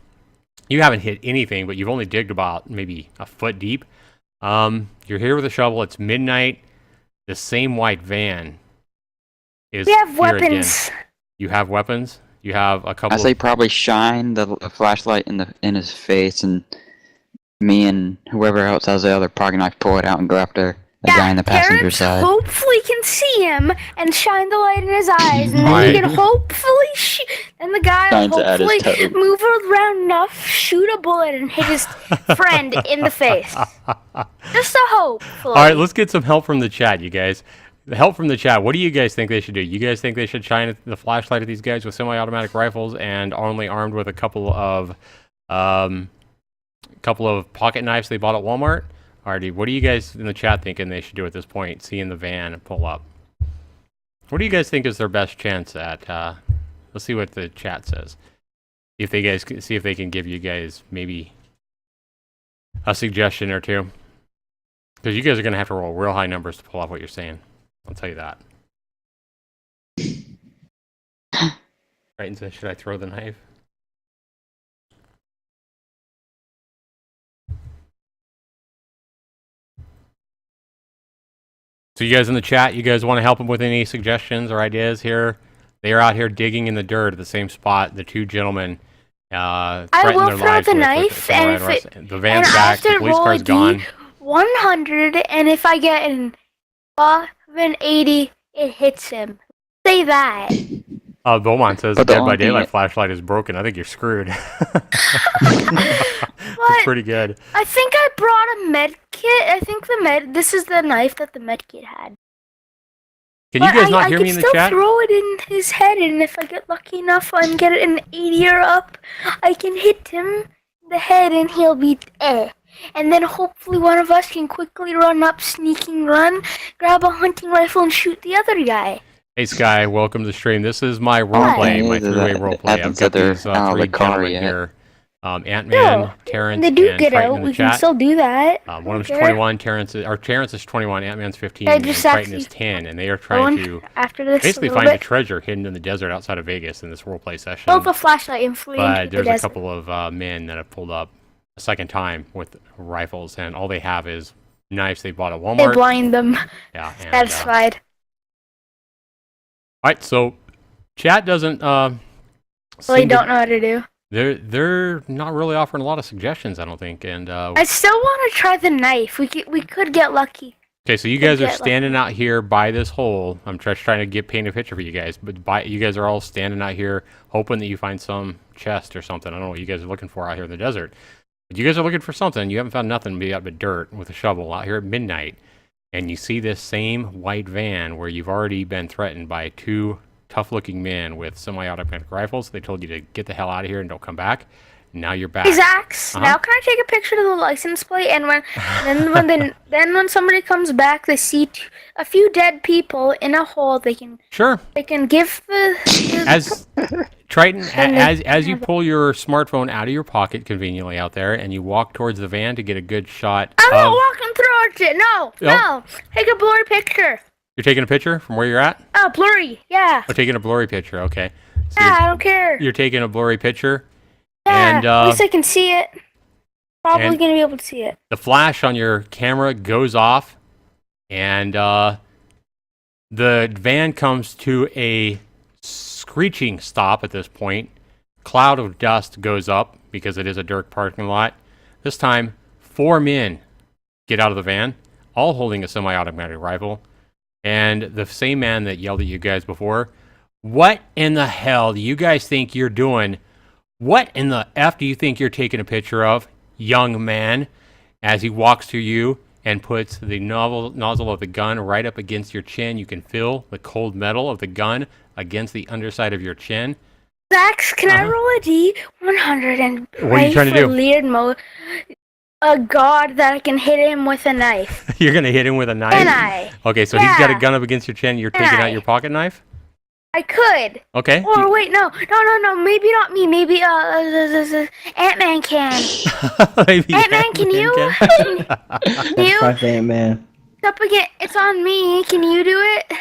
You haven't hit anything, but you've only digged about maybe a foot deep. You're here with a shovel. It's midnight. The same white van is We have here again. weapons. You have weapons? You have a couple. I say probably shine the flashlight in his face, and me and whoever else has the other pocket knife pull it out and go after the guy in the passenger Terrence side. hopefully can see him and shine the light in his eyes, and then Alright. he can hopefully and the guy Shine will to add his hopefully toe. move around enough, shoot a bullet, and hit his friend in the face. Just a hope. All right, let's get some help from the chat, you guys. The help from the chat. What do you guys think they should do? You guys think they should shine the flashlight at these guys with semi-automatic rifles and only armed with a couple of pocket knives they bought at Walmart? Alrighty, what do you guys in the chat thinking they should do at this point? Seeing the van and pull up. What do you guys think is their best chance at? Let's see what the chat says. If they guys see if they can give you guys maybe a suggestion or two, because you guys are gonna have to roll real high numbers to pull off what you're saying. I'll tell you that. Right, and so should I throw the knife? So you guys in the chat, you guys want to help them with any suggestions or ideas here? They are out here digging in the dirt at the same spot. The two gentlemen threatened will their throw lives the with knife, and if arrest. it- The van's and back, the after police roll car's a gone. 100, and if I get an 80, it hits him. Say that. Beaumont says the But the Dead by only thing Daylight it- flashlight is broken. I think you're screwed. But That's pretty good. I think I brought a med kit. I think this is the knife that the med kit had. Can you But guys not I hear can me in the still chat? throw it in his head, and if I get lucky enough and get an 80 or up, I can hit him in the head, and he'll be And then hopefully one of us can quickly run up, sneaking run, grab a hunting rifle, and shoot the other guy. Hey Sky, welcome to the stream. This is my roleplay, my Yeah, three-way that roleplay. I've happens got that they're these out of three the car gentlemen yet. here. Ant-Man, No, Terrence, When they do and get Triton out, in the we can chat. still do that. One of them's Okay. 21, Terrence is 21, Ant-Man's 15, I and just Triton is actually 10, and they are trying to After this, basically a little find a bit. treasure hidden in the desert outside of Vegas in this roleplay session. Built a flashlight and flew But into the there's a desert. couple of men that have pulled up a second time with rifles, and all they have is knives they bought at They Walmart. blind them. Yeah, and, Satisfied. all right, so chat doesn't Well, they seem to- don't know what to do. They're not really offering a lot of suggestions, I don't think. And I still want to try the knife. We could get lucky. okay, so you guys are get lucky. standing out here by this hole. I'm just trying to paint a picture for you guys, but you guys are all standing out here hoping that you find some chest or something. I don't know what you guys are looking for out here in the desert. But you guys are looking for something. You haven't found nothing but dirt with a shovel out here at midnight. And you see this same white van where you've already been threatened by two tough-looking men with semi-automatic rifles. They told you to get the hell out of here and don't come back. Now you're back. Hey, Zax, Uh-huh. now can I take a picture of the license plate? And when somebody comes back, they see a few dead people in a hole. They can Sure. give the As Triton, And as you pull your smartphone out of your pocket conveniently out there, and you walk towards the van to get a good shot I'm not of. walking towards it. No, no. Take a blurry picture. You're taking a picture from where you're at. Oh, blurry. Yeah. Oh, taking a blurry picture. Okay. So Yeah, I don't care. you're taking a blurry picture, Yeah, and at least I can see it. Probably and- gonna be able to see it. the flash on your camera goes off, and the van comes to a screeching stop at this point. Cloud of dust goes up because it is a dirt parking lot. This time, 4 men get out of the van, all holding a semi-automatic rifle, and the same man that yelled at you guys before. What in the hell do you guys think you're doing? What in the F do you think you're taking a picture of, young man? As he walks to you and puts the nozzle of the gun right up against your chin. You can feel the cold metal of the gun against the underside of your chin. Zax, can I roll a D100 and Uh-huh. What are you pray trying to for do? Leard a god that I can hit him with a knife? You're going to hit him with a knife? Can I? Okay, so he's got a Yeah. gun up against your chin. You're Can taking I? out your pocket knife? I could. Okay. Or wait, no, maybe not me. Maybe Ant-Man can. Maybe Ant-Man, can you? Can you? Fuck that, man. It's up again. It's on me. Can you do it?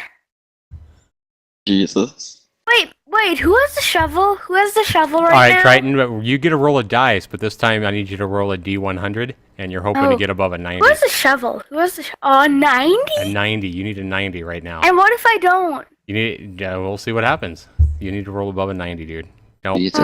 Jesus. Wait. Who has the shovel? Who has the shovel right All right, now? Triton, but you get a roll of dice, but this time I need you to roll a D100, and you're hoping to Oh. get above a 90. Who has the shovel? Who has the 90? A 90. You need a 90 right now. And what if I don't? You need. We'll see what happens. You need to roll above a 90, dude. Nope. Jesus.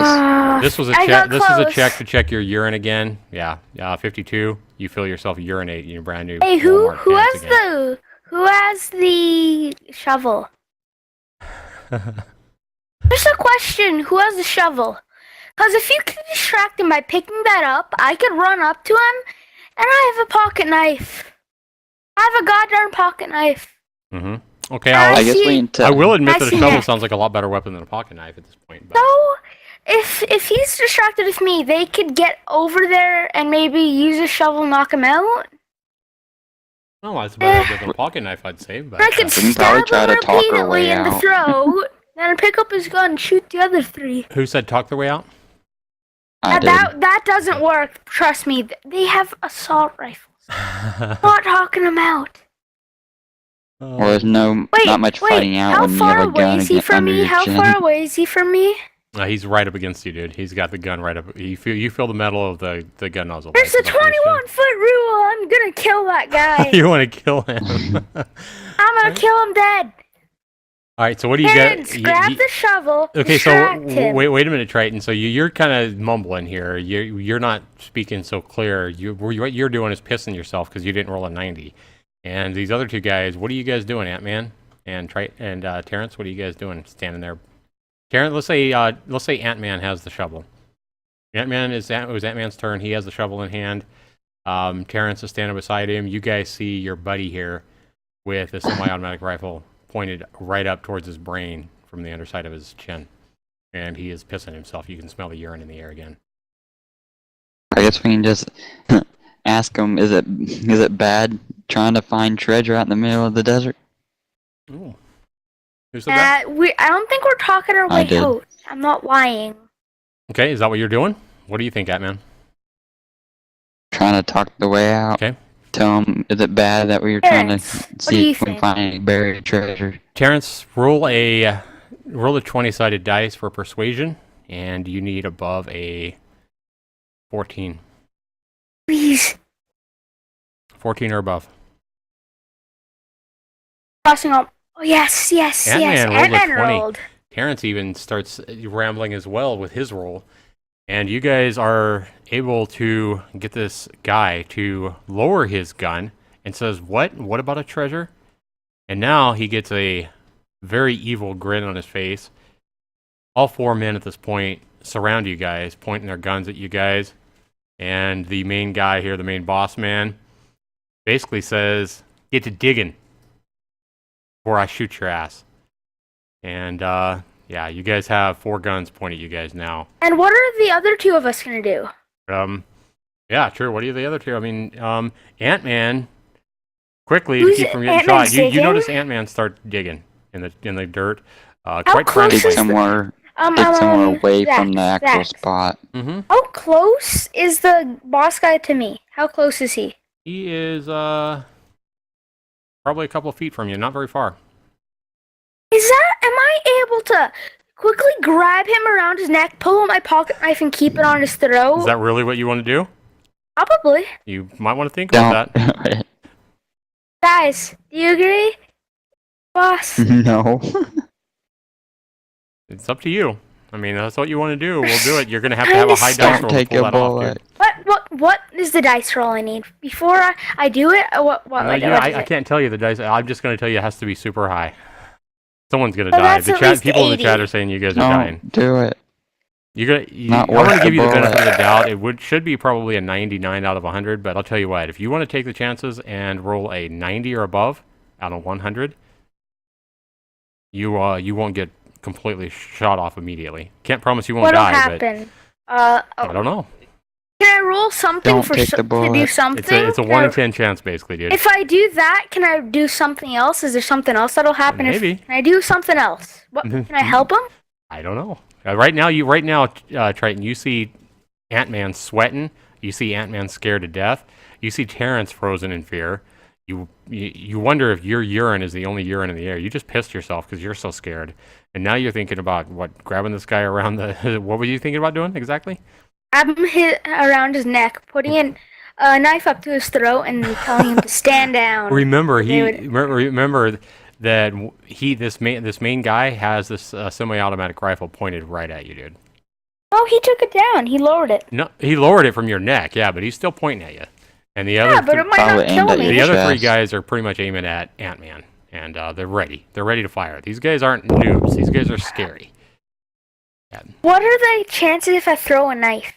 This was a I check. got This was a close. check to check your urine again. Yeah. 52. You feel yourself urinate in your brand new. Hey, who Walmart pants again. who has the shovel? Just a question. Who has the shovel? Because if you could distract him by picking that up, I could run up to him, and I have a pocket knife. I have a goddamn pocket knife. Mm-hmm. Okay, I I guess see. we need to. I will admit that a see shovel neck. sounds like a lot better weapon than a pocket knife at this point. But So, if he's distracted with me, they could get over there and maybe use a shovel, knock him out. no, it's better than a pocket knife, I'd say. But I could We can probably stab try him to talk our repeatedly way in the out. throat, then pick up his gun and shoot the other three. who said talk their way out? I did. That doesn't work. Trust me. They have assault rifles. Not talking them out. Well, there's not much fighting out how when you far have a away gun is he from under me? your How chin. far away is he from me? He's right up against you, dude. He's got the gun right up. You feel the metal of the gun nozzle. There's a right up against you. 21-foot rule. I'm gonna kill that guy. You want to kill him? I'm gonna kill him dead. All right. So what do you Parents, get? grab the shovel. Okay, so distract him. wait a minute, Triton. So you're kind of mumbling here. You're not speaking so clear. What you're doing is pissing yourself because you didn't roll a 90. And these other two guys, what are you guys doing, Ant-Man and Terrence? What are you guys doing, standing there? Terrence, let's say Ant-Man has the shovel. It was Ant-Man's turn. He has the shovel in hand. Terrence is standing beside him. You guys see your buddy here with a semi-automatic rifle pointed right up towards his brain from the underside of his chin. And he is pissing himself. You can smell the urine in the air again. I guess we can just ask him: Is it bad trying to find treasure out in the middle of the desert? Ooh. Who said that? I don't think we're talking our I way did. out. I'm not lying. Okay, is that what you're doing? What do you think, Ant-Man? Trying to talk the way out. Okay. Tell him: Is it bad that we were trying to Terrence, what do see you if we can think? find any buried treasure? Terrence, roll a 20-sided dice for persuasion, and you need above a 14. Please. 14 or above. Crossing up. Oh, yes. Ant-Man rolled a Ant-Man 20. rolled. Terrence even starts rambling as well with his roll. And you guys are able to get this guy to lower his gun and says, "What? What about a treasure?" And now he gets a very evil grin on his face. All four men at this point surround you guys, pointing their guns at you guys. And the main guy here, the main boss man, basically says, "Get to digging before I shoot your ass." And, yeah, you guys have 4 guns pointed at you guys now. And what are the other two of us going to do? Yeah, true. What are the other two? I mean, Ant-Man, quickly Who's to keep from getting Ant-Man shot. You digging? notice Ant-Man start digging in the dirt. Quite close Dig is frantically. the- somewhere away from the Zach, actual Zach. spot. Mm-hmm. How close is the boss guy to me? How close is he? He is probably a couple of feet from you, not very far. Am I able to quickly grab him around his neck, pull out my pocket knife, and keep it on his throat? Is that really what you want to do? Probably. You might want to think about that. Don't. Guys, do you agree? Boss. No. It's up to you. I mean, that's what you want to do. We'll do it. You're going to have a high dice Don't roll take to pull a that off, dude. bullet. What is the dice roll I need? Before I do it, what No, is I it? can't tell you the dice. I'm just going to tell you it has to be super high. Someone's going to Well, die. that's The at chat, least people in the 80. chat are saying you guys are dying. Don't do it. I'm Not going to worth give you the the benefit of the bullet. doubt. It should be probably a 99 out of 100, but I'll tell you what. If you want to take the chances and roll a 90 or above out of 100, you won't get completely shot off immediately. Can't promise you won't What'll die, happen? but I don't know. Can I roll something Don't for take the to do bullet. something? It's a 1 in 10 chance, basically, dude. If I do that, can I do something else? Is there something else that'll happen? Maybe. Can I do something else? What? Can I help him? I don't know. Right now, Triton, you see Ant-Man sweating. You see Ant-Man scared to death. You see Terrence frozen in fear. You wonder if your urine is the only urine in the air. You just pissed yourself because you're so scared. And now you're thinking about grabbing this guy around the. What were you thinking about doing exactly? Grab him around his neck, putting a knife up to his throat, and telling him to stand down. Remember, They would- remember that this main guy has this semi-automatic rifle pointed right at you, dude. Oh, he took it down. He lowered it. No, he lowered it from your neck, yeah, but he's still pointing at you. And the other Yeah, but it might Probably not aimed kill at me. your the other three chest. guys are pretty much aiming at Ant-Man, and they're ready. They're ready to fire. These guys aren't noobs. These guys are scary. What are the chances if I throw a knife?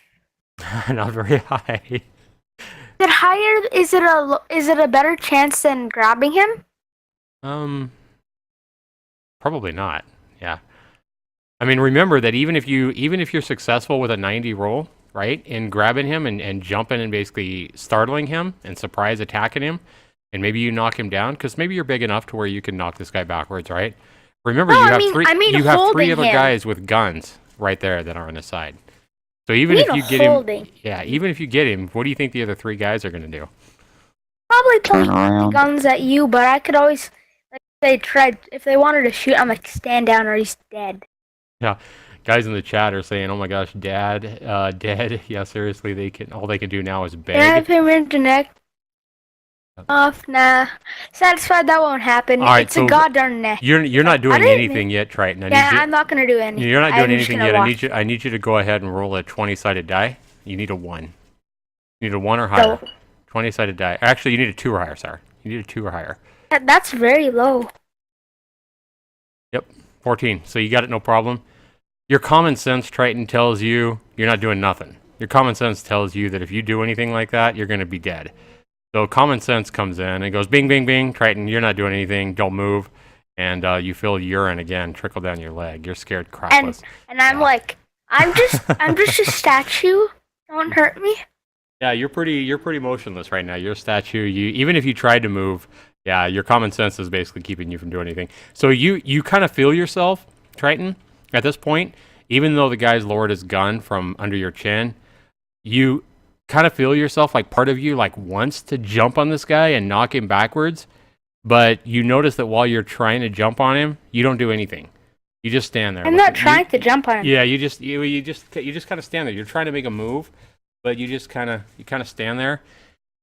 Not very high. Is it higher? Is it a better chance than grabbing him? Probably not. Yeah. I mean, remember that even if you're successful with a 90 roll, right, in grabbing him and jumping and basically startling him and surprise attacking him, and maybe you knock him down because maybe you're big enough to where you can knock this guy backwards, right? Remember, No, you I have mean- three. I mean you have three holding other him. guys with guns right there that are on the side. So even I if mean you get him, holding. yeah, even if you get him, what do you think the other three guys are going to do? Probably Turn point around. guns at you, but I could always, like, if they wanted to shoot, I'm like, stand down or he's dead. Guys in the chat are saying, "Oh my gosh, Dad, dead." Yeah, seriously, all they can do now is Can I beg. pay him to neck? Off, nah. Satisfied that won't happen. All right, It's so a goddamn neck. You're not doing didn't- anything yet, Triton. Yeah, I'm not gonna do anything. You're not doing I'm just anything gonna yet. watch. I need you to go ahead and roll a 20-sided die. You need a 1. You need a 1 or higher. So, 20-sided die. Actually, you need a 2 or higher, sorry. You need a 2 or higher. that's very low. 14. So you got it, no problem. Your common sense, Triton, tells you you're not doing nothing. Your common sense tells you that if you do anything like that, you're going to be dead. So common sense comes in and goes, bing, bing, bing. Triton, you're not doing anything. Don't move. And you feel urine again trickle down your leg. You're scared crapless. And I'm Yeah. like, I'm just a statue. Don't hurt me. Yeah, you're pretty motionless right now. You're a statue. Even if you tried to move, yeah, your common sense is basically keeping you from doing anything. So you kind of feel yourself, Triton, at this point, even though the guy's lowered his gun from under your chin, you kind of feel yourself like part of you like wants to jump on this guy and knock him backwards, but you notice that while you're trying to jump on him, you don't do anything. You just stand there. I'm not trying to jump on him. Yeah, you just kind of stand there. You're trying to make a move, but you kind of stand there,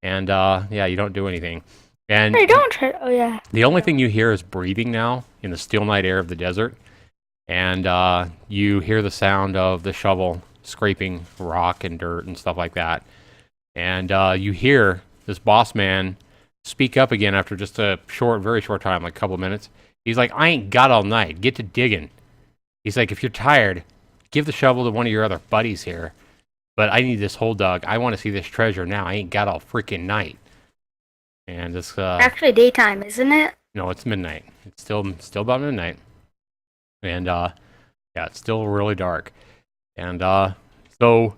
and yeah, you don't do anything. And Hey, don't try. Oh yeah. the only thing you hear is breathing now in the still night air of the desert, and you hear the sound of the shovel scraping rock and dirt and stuff like that, and you hear this boss man speak up again after just a very short time, like a couple minutes. He's like, "I ain't got all night. Get to digging." He's like, "If you're tired, give the shovel to one of your other buddies here. But I need this hole dug. I want to see this treasure now. I ain't got all freaking night." And it's Actually, daytime, isn't it? no, it's midnight. It's still about midnight. And yeah, it's still really dark. And so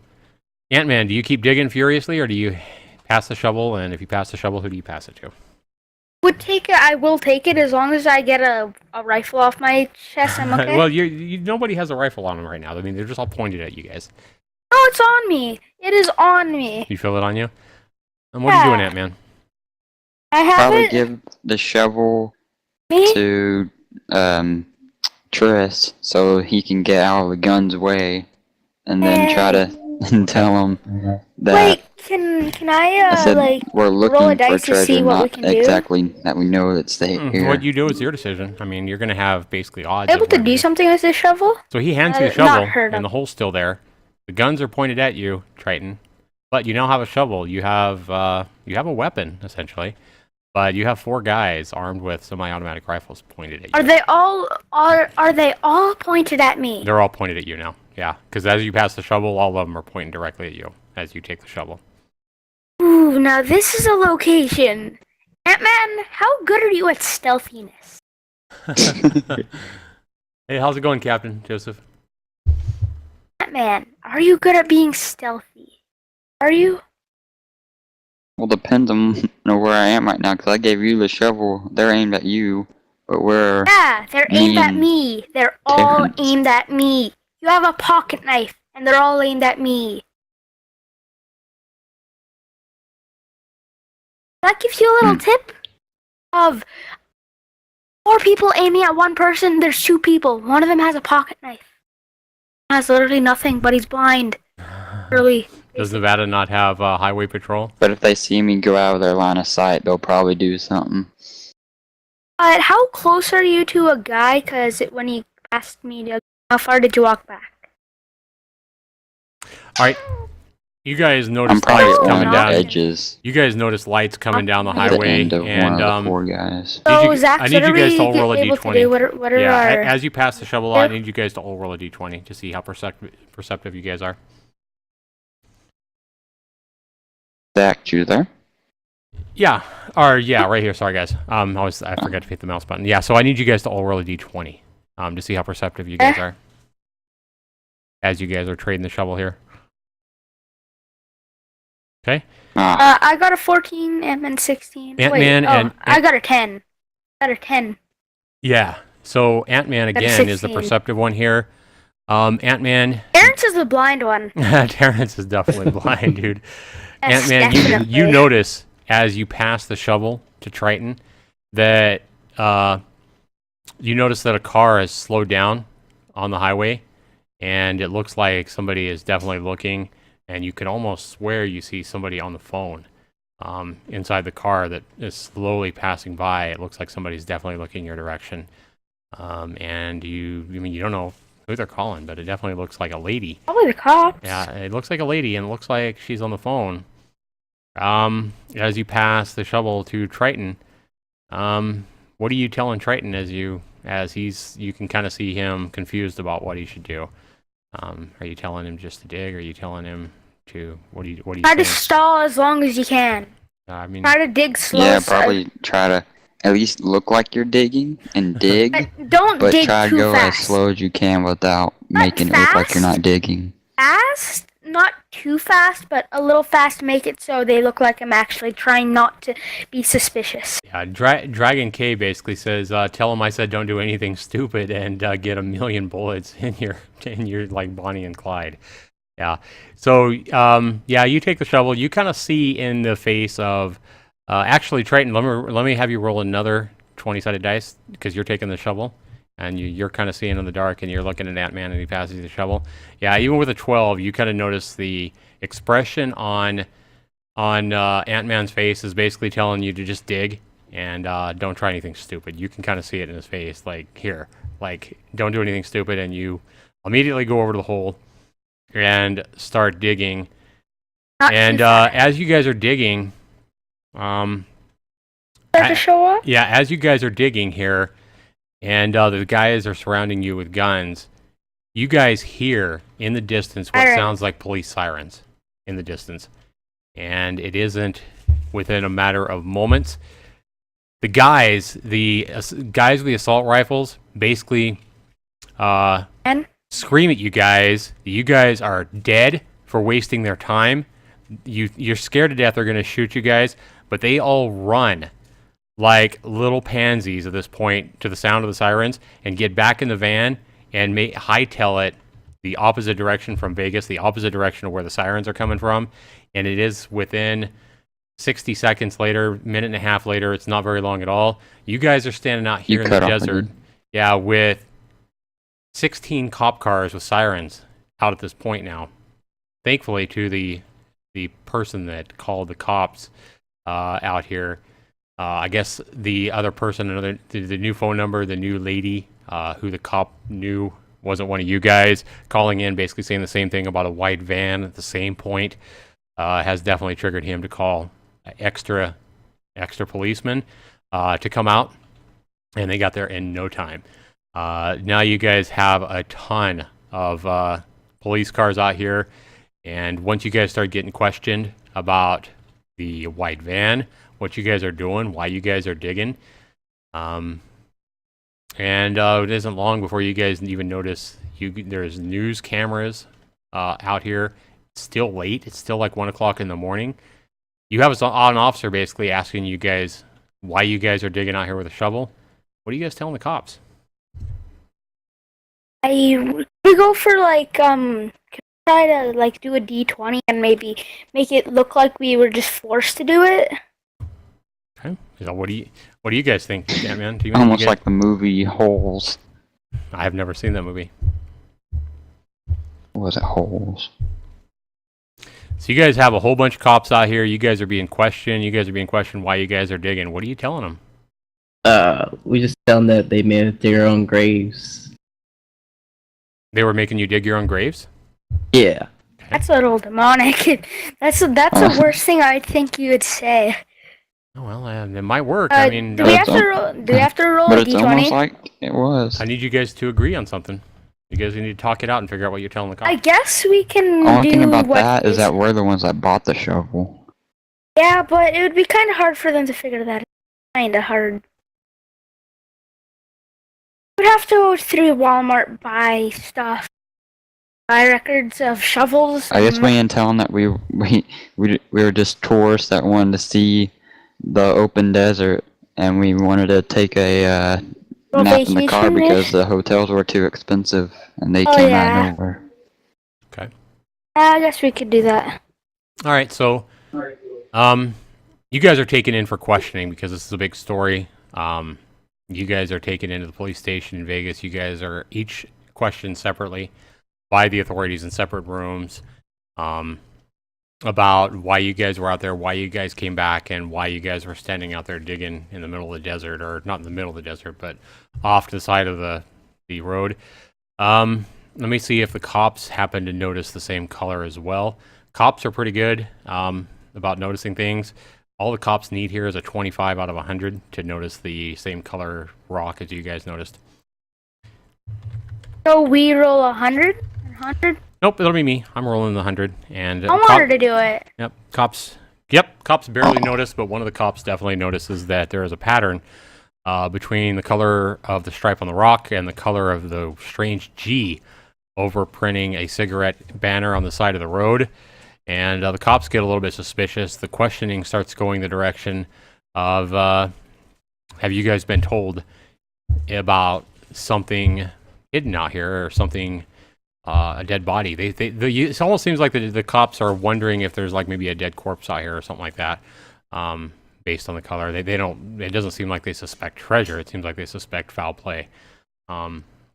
Ant-Man, do you keep digging furiously or do you pass the shovel? And if you pass the shovel, who do you pass it to? Would take it. I will take it as long as I get a rifle off my chest. I'm okay. Well, nobody has a rifle on them right now. I mean, they're just all pointed at you guys. No, it's on me. It is on me. You feel it on you? And what are you doing, Yeah. Ant-Man? I have Probably it. give the shovel Me? to Tris so he can get out of the gun's way, and then try to tell him that Wait, can I I said like we're roll a looking for dice to treasure, see what we not can do? exactly that we know it's here. What you do is your decision. I mean, you're going to have basically odds. able of to what it do is. something with this shovel? So he hands you a Not shovel, heard of. and the hole's still there. The guns are pointed at you, Triton, but you now have a shovel. You have a weapon essentially, but you have 4 guys armed with semi-automatic rifles pointed at you. Are they all pointed at me? They're all pointed at you now. Yeah, because as you pass the shovel, all of them are pointing directly at you as you take the shovel. Ooh, now this is a location. Ant-Man, how good are you at stealthiness? Hey, how's it going, Captain Joseph? Ant-Man, are you good at being stealthy? Are you? Well, depends on where I am right now, because I gave you the shovel. They're aimed at you, but we're Yeah, they're aimed at me. They're all Terrence. aimed at me. You have a pocket knife, and they're all aimed at me. That gives you a little tip of 4 people aiming at one person. There's 2 people. One of them has a pocket knife. Has literally nothing, but he's blind. Really. Does Nevada not have highway patrol? But if they see me go out of their line of sight, they'll probably do something. How close are you to a guy? Because when he asked me, how far did you walk back? All right. You guys I'm noticed probably lights at No, one coming of the not down. edges You guys noticed lights coming down the of the highway, end of and one of the four guys. So, you- Zach, I need what you are guys to we all roll a able to d20. do? What are Yeah, our... as you pass the shovel out, I need you guys to all roll a d20 to see how perceptive you guys are. Zach, you there? Yeah, right here. Sorry, guys. I forgot to hit the mouse button. Yeah, so I need you guys to all roll a d20, to see how perceptive you guys are. As you guys are trading the shovel here. Okay. Ah, I got a 14, Ant-Man 16. Ant-Man and- I got a 10. I got a 10. Yeah. So Ant-Man Got a again is the 16. perceptive one here. Ant-Man. Terrence is the blind one. Terrence is definitely blind, dude. Yes, Ant-Man, definitely. you notice as you pass the shovel to Triton that you notice that a car has slowed down on the highway, and it looks like somebody is definitely looking, and you can almost swear you see somebody on the phone inside the car that is slowly passing by. It looks like somebody's definitely looking your direction, and you don't know who they're calling, but it definitely looks like a lady. Probably the cops. Yeah, it looks like a lady, and it looks like she's on the phone. As you pass the shovel to Triton, what are you telling Triton you can kind of see him confused about what he should do? Are you telling him just to dig? Or are you telling him to what do you Try to saying? stall as long as you can. I mean, Try to dig slow. yeah, probably try to at least look like you're digging and dig, Don't but dig try to too go fast. as slow as you can without making it look like you're not digging. Fast, not too fast, but a little fast. Make it so they look like I'm actually trying not to be suspicious. yeah, Dragon K basically says, "Tell him I said don't do anything stupid and get 1,000,000 bullets in your like Bonnie and Clyde." Yeah. So yeah, you take the shovel. You kind of see in the face of actually Triton. Let me have you roll another 20-sided dice because you're taking the shovel. And you're kind of seeing in the dark, and you're looking at Ant-Man, and he passes you the shovel. Yeah, even with a 12, you kind of notice the expression on Ant-Man's face is basically telling you to just dig and don't try anything stupid. You can kind of see it in his face, like don't do anything stupid, and you immediately go over to the hole and start digging. Not And too fast. as you guys are digging, Start to show up. yeah, as you guys are digging here, and the guys are surrounding you with guns, you guys hear in the distance what Sirens. sounds like police sirens in the distance. And it isn't within a matter of moments. The guys with the assault rifles basically And scream at you guys. You guys are dead for wasting their time. You're scared to death they're going to shoot you guys, but they all run like little pansies at this point to the sound of the sirens and get back in the van and hightail it the opposite direction from Vegas, the opposite direction of where the sirens are coming from. And it is within 60 seconds later, minute and a half later, it's not very long at all. You guys are standing out here in the cut off desert, again. yeah, with 16 cop cars with sirens out at this point now. Thankfully, to the person that called the cops out here, I guess the other person, the new phone number, the new lady who the cop knew wasn't one of you guys, calling in basically saying the same thing about a white van at the same point, has definitely triggered him to call extra policemen to come out, and they got there in no time. Now you guys have a ton of police cars out here, and once you guys start getting questioned about the white van, what you guys are doing, why you guys are digging. And it isn't long before you guys even notice there's news cameras out here. It's still late. It's still like 1 o'clock in the morning. You have an officer basically asking you guys why you guys are digging out here with a shovel. What are you guys telling the cops? we go for try to do a D20 and maybe make it look like we were just forced to do it. Okay. So what do you guys think, Ant-Man? Do you Almost guys... like the movie Holes. I have never seen that movie. Or was it Holes? So you guys have a whole bunch of cops out here. You guys are being questioned. You guys are being questioned why you guys are digging. What are you telling them? We just tell them that they made their own graves. They were making you dig your own graves? Yeah. That's a little demonic. That's the worst thing I think you would say. Oh, well, it might work. I mean, do we have to roll But a it's almost d20? like it was. I need you guys to agree on something. You guys need to talk it out and figure out what you're telling the cops. I guess we can Only do thing about what that is is- that we're the ones that bought the shovel. Yeah, but it would be kind of hard for them to figure that out. Kind of hard. We'd have to go through Walmart, buy stuff. Buy records of shovels. I guess we didn't tell them that we were just tourists that wanted to see the open desert, and we wanted to take a Little nap in the car vacation day? because the hotels were too expensive, and they Oh, came yeah. out of nowhere. I guess we could do that. All right, so you guys are taken in for questioning because this is a big story. You guys are taken into the police station in Vegas. You guys are each questioned separately by the authorities in separate rooms about why you guys were out there, why you guys came back, and why you guys were standing out there digging in the middle of the desert, or not in the middle of the desert, but off to the side of the road. Let me see if the cops happen to notice the same color as well. Cops are pretty good about noticing things. All the cops need here is a 25 out of 100 to notice the same color rock as you guys noticed. So we roll 100? 100? Nope, it'll be me. I'm rolling the 100. And I want her to do it. Yep, cops barely notice, but one of the cops definitely notices that there is a pattern between the color of the stripe on the rock and the color of the strange G overprinting a cigarette banner on the side of the road. And the cops get a little bit suspicious. The questioning starts going the direction of, have you guys been told about something hidden out here or something, a dead body? It almost seems like the cops are wondering if there's like maybe a dead corpse out here or something like that, based on the color. They don't, it doesn't seem like they suspect treasure. It seems like they suspect foul play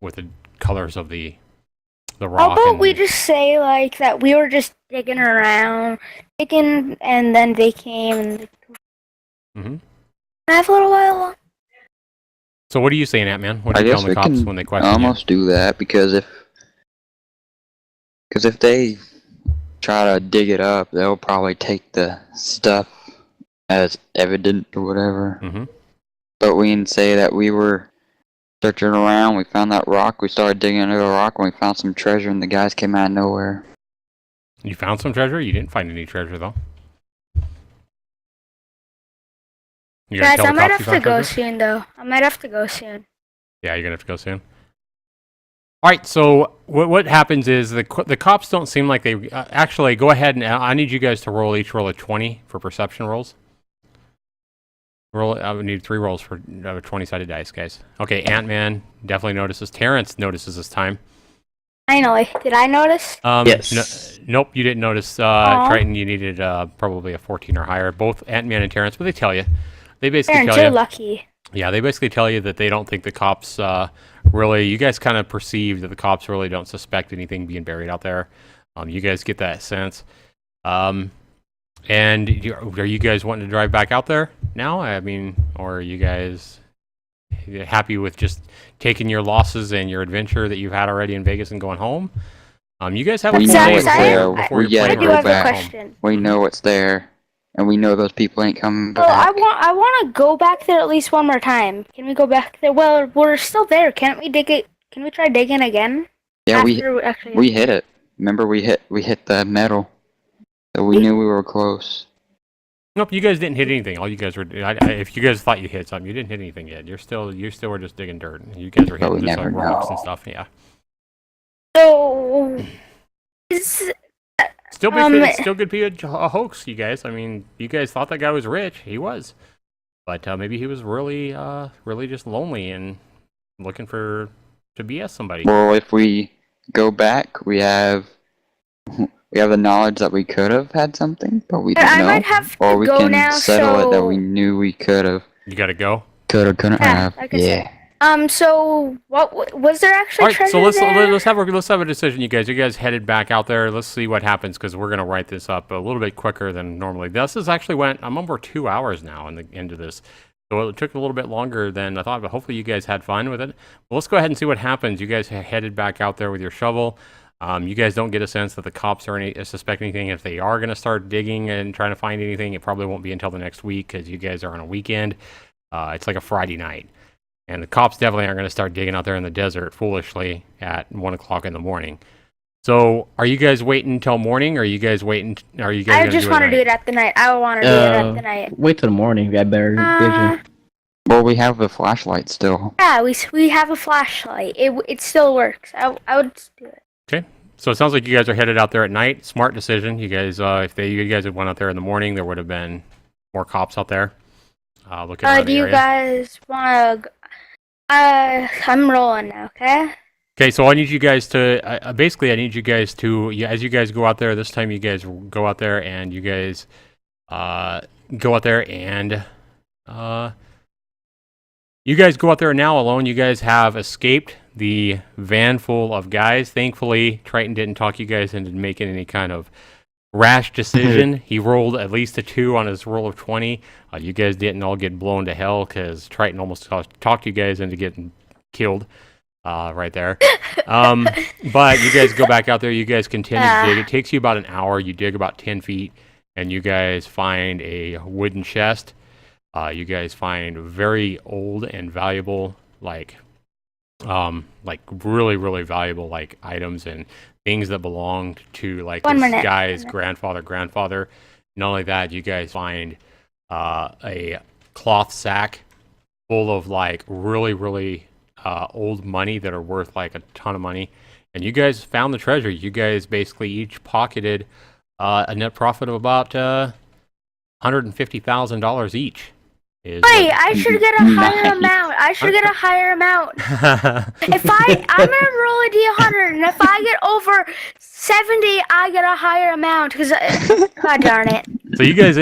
with the colors of the rock. How about we just say like that we were just digging around, and then they came and Mm-hmm. I have a little while. So what are you saying, Ant-Man? What I are you guess telling the we cops can when they question you? almost do that because if they try to dig it up, they'll probably take the stuff as evident or whatever. Mm-hmm. But we can say that we were searching around, we found that rock, we started digging into the rock, and we found some treasure, and the guys came out of nowhere. You found some treasure? You didn't find any treasure, though. You gonna Guys, tell I the might cops you have to found go treasure? soon though. I might have to go soon. Yeah, you're gonna have to go soon. All right. So what happens is the cops don't seem like they actually go ahead and I need you guys to each roll a 20 for perception rolls. I would need 3 rolls for 20-sided dice, guys. Okay, Ant-Man definitely notices. Terrence notices this time. Finally, did I notice? Yes. Nope, you didn't notice. Aw. Triton, you needed probably a 14 or higher. Both Ant-Man and Terrence, but they tell you. They basically Aaron, tell you're you. lucky. Yeah, they basically tell you that they don't think the cops really. You guys kind of perceive that the cops really don't suspect anything being buried out there. You guys get that sense. And are you guys wanting to drive back out there now? I mean, or are you guys happy with just taking your losses and your adventure that you've had already in Vegas and going home? You guys have a We full know day it's before there. you- before We your gotta plane I do go have goes a back. home. question. We know it's there, and we know those people ain't coming Well, back. I want to go back there at least one more time. Can we go back there? Well, we're still there. Can't we dig it? Can we try digging again? Yeah, Actually, we hit it. Remember, we hit the metal, so we knew we were close. Nope, you guys didn't hit anything. All you guys were, if you guys thought you hit something, you didn't hit anything yet. You still were just digging dirt. You guys were But hitting we just never like rocks and know. stuff. Yeah, So, is still could be a hoax, you guys. I mean, you guys thought that guy was rich. He was, but maybe he was really, really just lonely and looking to BS somebody. Well, if we go back, we have the knowledge that we could have had something, but we don't I know. might have Or to we go can now. settle it that So, we knew we could have, You gotta go. couldn't Yeah, have. like I said. Yeah. So what was there actually All right, treasure so let's there? have a decision, you guys. You guys headed back out there. Let's see what happens because we're gonna write this up a little bit quicker than normally. This has actually went. I'm over 2 hours now into this. So it took a little bit longer than I thought, but hopefully you guys had fun with it. Well, let's go ahead and see what happens. You guys headed back out there with your shovel. You guys don't get a sense that the cops are suspect anything. If they are going to start digging and trying to find anything, it probably won't be until the next week because you guys are on a weekend. It's like a Friday night. And the cops definitely aren't going to start digging out there in the desert foolishly at 1 o'clock in the morning. So, are you guys waiting until morning, or are you guys waiting? Are you guys? I just want to do it at the night. I want to do it at the night. Wait till the morning. We got better vision. Well, we have a flashlight still. Yeah, we have a flashlight. It still works. I would do it. Okay. So it sounds like you guys are headed out there at night. Smart decision. You guys, if you guys had went out there in the morning, there would have been more cops out there. Looking around Do the you area. guys want to? I'm rolling now. Okay. Okay, so I need you guys to basically I need you guys to as you guys go out there this time. You guys go out there and you guys go out there and you guys go out there now alone. You guys have escaped the van full of guys. Thankfully, Triton didn't talk you guys into making any kind of rash decision. He rolled at least a 2 on his roll of 20. You guys didn't all get blown to hell because Triton almost talked you guys into getting killed right there. But you guys go back out there. You guys continue to dig. It takes you about an hour. You dig about 10 feet, and you guys find a wooden chest. You guys find very old and valuable, like really, really valuable, like items and things that belonged to like this guy's grandfather. Not only that, you guys find a cloth sack full of like really, really old money that are worth like a ton of money. And you guys found the treasure. You guys basically each pocketed a net profit of about $150,000 each. Wait, I should get a higher amount. I should get a higher amount. If I'm gonna roll a d100, and if I get over 70, I get a higher amount. Cause God darn it. So you guys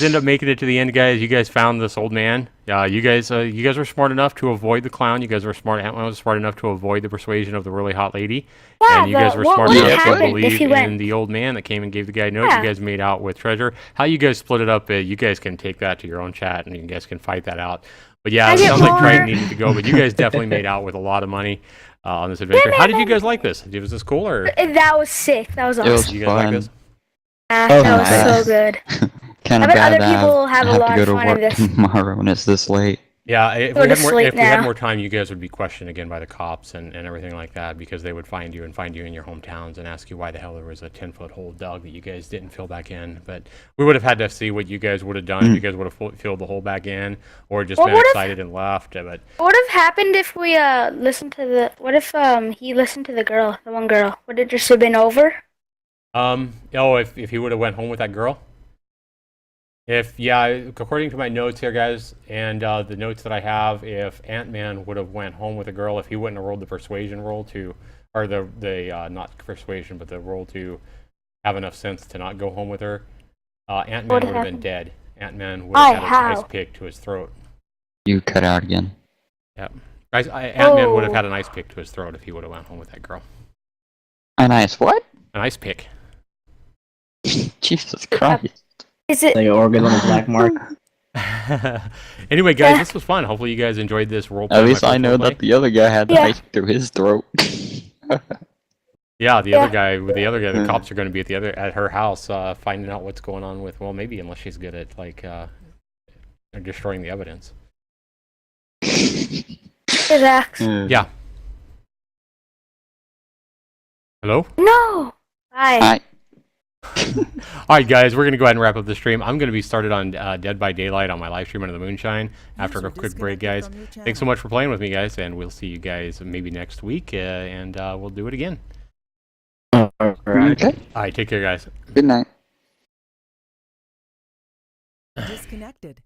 end up making it to the end, guys. You guys found this old man. You guys were smart enough to avoid the clown. You guys were smart enough to avoid the persuasion of the really hot lady. Yeah, and you guys were smart enough to believe in went? the old man that came and gave the guy a note. Yeah. You guys made out with treasure. How you guys split it up? You guys can take that to your own chat, and you guys can fight that out. But yeah, it sounds like Triton needed to go. But you guys definitely made out with a lot of money on this adventure. How did you guys like this? Was this cool or? That was sick. That was awesome. It was Did you guys like fun. this? That was so good. Kind I of bet bad other that people I have a have lot to go of to fun of work this. tomorrow when it's this late. Yeah, if Go we to had more, sleep if we had now. more time, you guys would be questioned again by the cops and everything like that because they would find you in your hometowns and ask you why the hell there was a 10-foot hole dug that you guys didn't fill back in. But we would have had to see what you guys would have done if you guys would have filled the hole back in or just been excited and left. But What would have happened if we listened to the? What if he listened to the one girl? Would it just have been over? if he would have went home with that girl. According to my notes here, guys, and the notes that I have, if Ant-Man would have went home with a girl, if he wouldn't have rolled the persuasion roll or the not persuasion, but the roll to have enough sense to not go home with her, Ant-Man would have been dead. Ant-Man would have had an ice pick to his throat. You cut out again. Yep. Ant-Man would have had an ice pick to his throat if he would have went home with that girl. A nice what? An ice pick. Jesus Christ. Is it? Like organ on the black mark. Anyway, guys, this was fun. Hopefully, you guys enjoyed this role. At least I know that the other guy had the knife through his throat. Yeah, the other guy, the cops are going to be at her house, finding out what's going on with. Well, maybe unless she's good at destroying the evidence. Zach. Yeah. Hello. No. Hi. Hi. All right, guys, we're going to go ahead and wrap up the stream. I'm going to be started on Dead by Daylight on my live stream under the Moonshine after a quick break, guys. Thanks so much for playing with me, guys, and we'll see you guys maybe next week, and we'll do it again. Alright. Okay. All right, take care, guys. Good night. Disconnected.